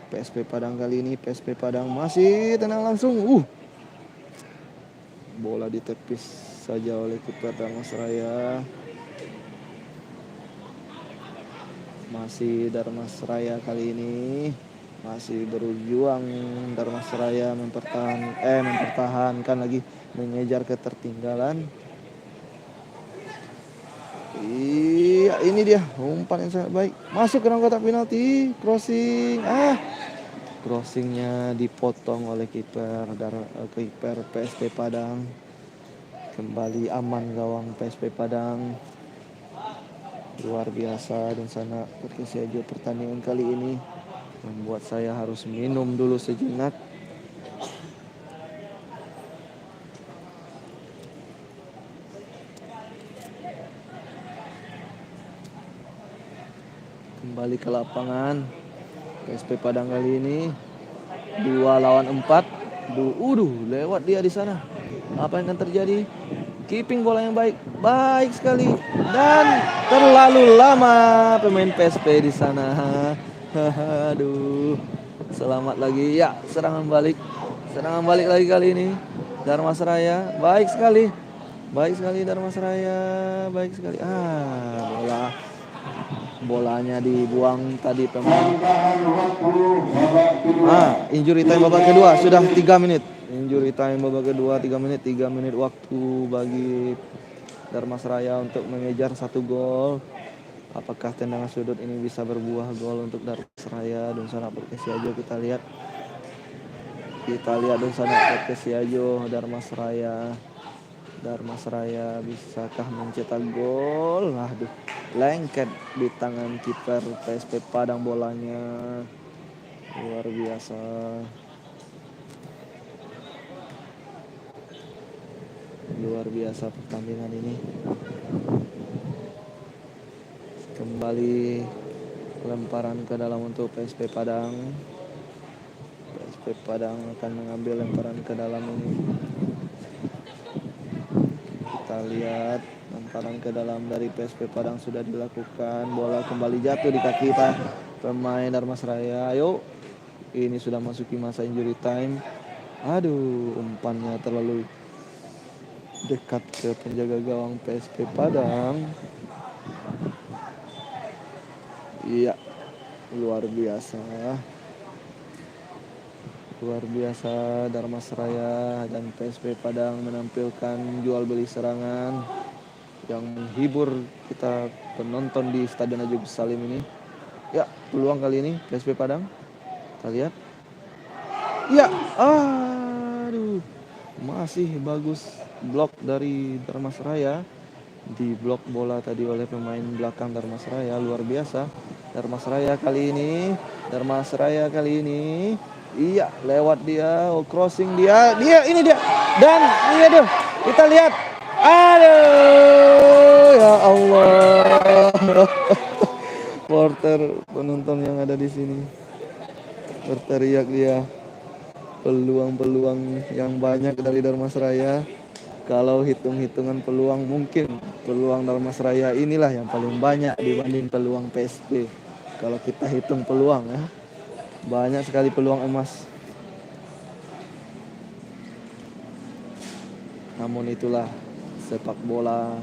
PSP Padang kali ini, PSP Padang masih tenang langsung. Bola ditepis saja oleh kiper Dharmasraya. Masih Dharmasraya kali ini, masih berjuang Dharmasraya mempertahankan lagi, mengejar ketertinggalan. Iya, ini dia umpan yang sangat baik, masuk ke dalam kotak penalti, crossing. Crossingnya dipotong oleh kiper PSP Padang. Kembali aman gawang PSP Padang. Luar biasa dan sana podcast aja pertandingan kali ini membuat saya harus minum dulu sejenak. Kembali ke lapangan PSP Padang kali ini 2 lawan 4. Lewat dia di sana. Apa yang akan terjadi? Keeping bola yang baik sekali, dan terlalu lama pemain PSP di sana. Selamat lagi ya, serangan balik lagi kali ini Dharmasraya. Baik sekali Dharmasraya, baik sekali. Bolanya dibuang tadi pemain. Injury time babak kedua sudah 3 menit. Injury time babak kedua 3 menit. 3 menit waktu bagi Dharmasraya untuk mengejar 1 gol. Apakah tendangan sudut ini bisa berbuah gol untuk Dharmasraya? Dan sana podcast aja kita lihat dan sana podcast aja Dharmasraya bisakah mencetak gol? Lengket di tangan kiper PSP Padang bolanya. Luar biasa. Luar biasa pertandingan ini. Kembali lemparan ke dalam untuk PSP Padang. PSP Padang akan mengambil lemparan ke dalam ini. Kita lihat lemparan ke dalam dari PSP Padang sudah dilakukan. Bola kembali jatuh di kaki pemain Dharmasraya. Ayo, ini sudah masuki masa injury time. Umpannya terlalu dekat ke penjaga gawang PSP Padang. Iya, luar biasa Dharmasraya dan PSP Padang menampilkan jual beli serangan yang menghibur kita penonton di Stadion Najib Salim ini. Ya, peluang kali ini PSP Padang. Kita lihat. Ya, masih bagus blok dari Dharmasraya. Di blok bola tadi oleh pemain belakang Dharmasraya. Luar biasa Dharmasraya kali ini. Iya, lewat dia, crossing dia, ini dia. Dan kita lihat. Ya Allah. Porter penonton yang ada di sini berteriak dia. Peluang-peluang yang banyak dari Dharmasraya. Kalau hitung-hitungan peluang, mungkin peluang Dharmasraya inilah yang paling banyak dibanding peluang PSP. Kalau kita hitung peluang ya, banyak sekali peluang emas. Namun itulah sepak bola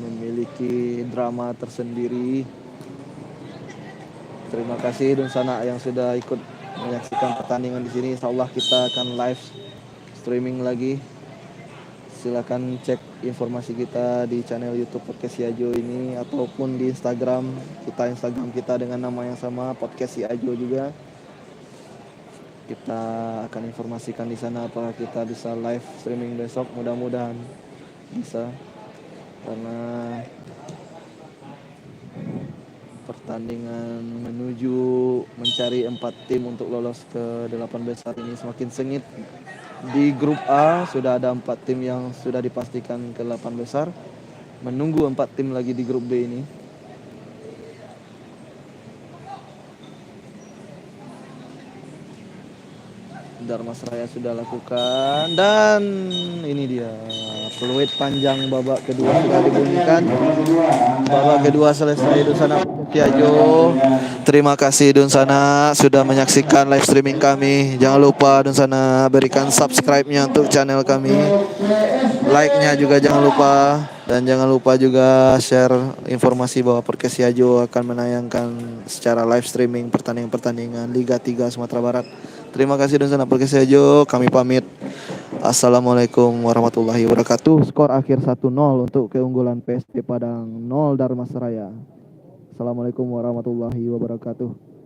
memiliki drama tersendiri. Terima kasih Dunsana yang sudah ikut menyaksikan pertandingan di sini. Insyaallah kita akan live streaming lagi silakan cek informasi kita di channel YouTube Podcast Siajo ini ataupun di Instagram kita dengan nama yang sama, Podcast Siajo juga. Kita akan informasikan di sana apakah kita bisa live streaming besok, mudah-mudahan bisa, karena pertandingan menuju mencari 4 tim untuk lolos ke 8 besar ini semakin sengit. Di grup A sudah ada 4 tim yang sudah dipastikan ke 8 besar. Menunggu 4 tim lagi di grup B ini. Darmasraya sudah lakukan, dan ini dia peluit panjang babak kedua sudah dibunyikan. Babak kedua selesai. Dunsana Siajo, terima kasih Dunsana sudah menyaksikan live streaming kami. Jangan lupa Dunsana berikan subscribe-nya untuk channel kami, like-nya juga jangan lupa, dan jangan lupa juga share informasi bahwa Podcast Siajo akan menayangkan secara live streaming pertandingan-pertandingan Liga 3 Sumatera Barat. Terima kasih Dunsana Podcast Siajo, kami pamit. Assalamualaikum warahmatullahi wabarakatuh. Skor akhir 1-0 untuk keunggulan PSP Padang 0 Darmasraya. Assalamualaikum warahmatullahi wabarakatuh.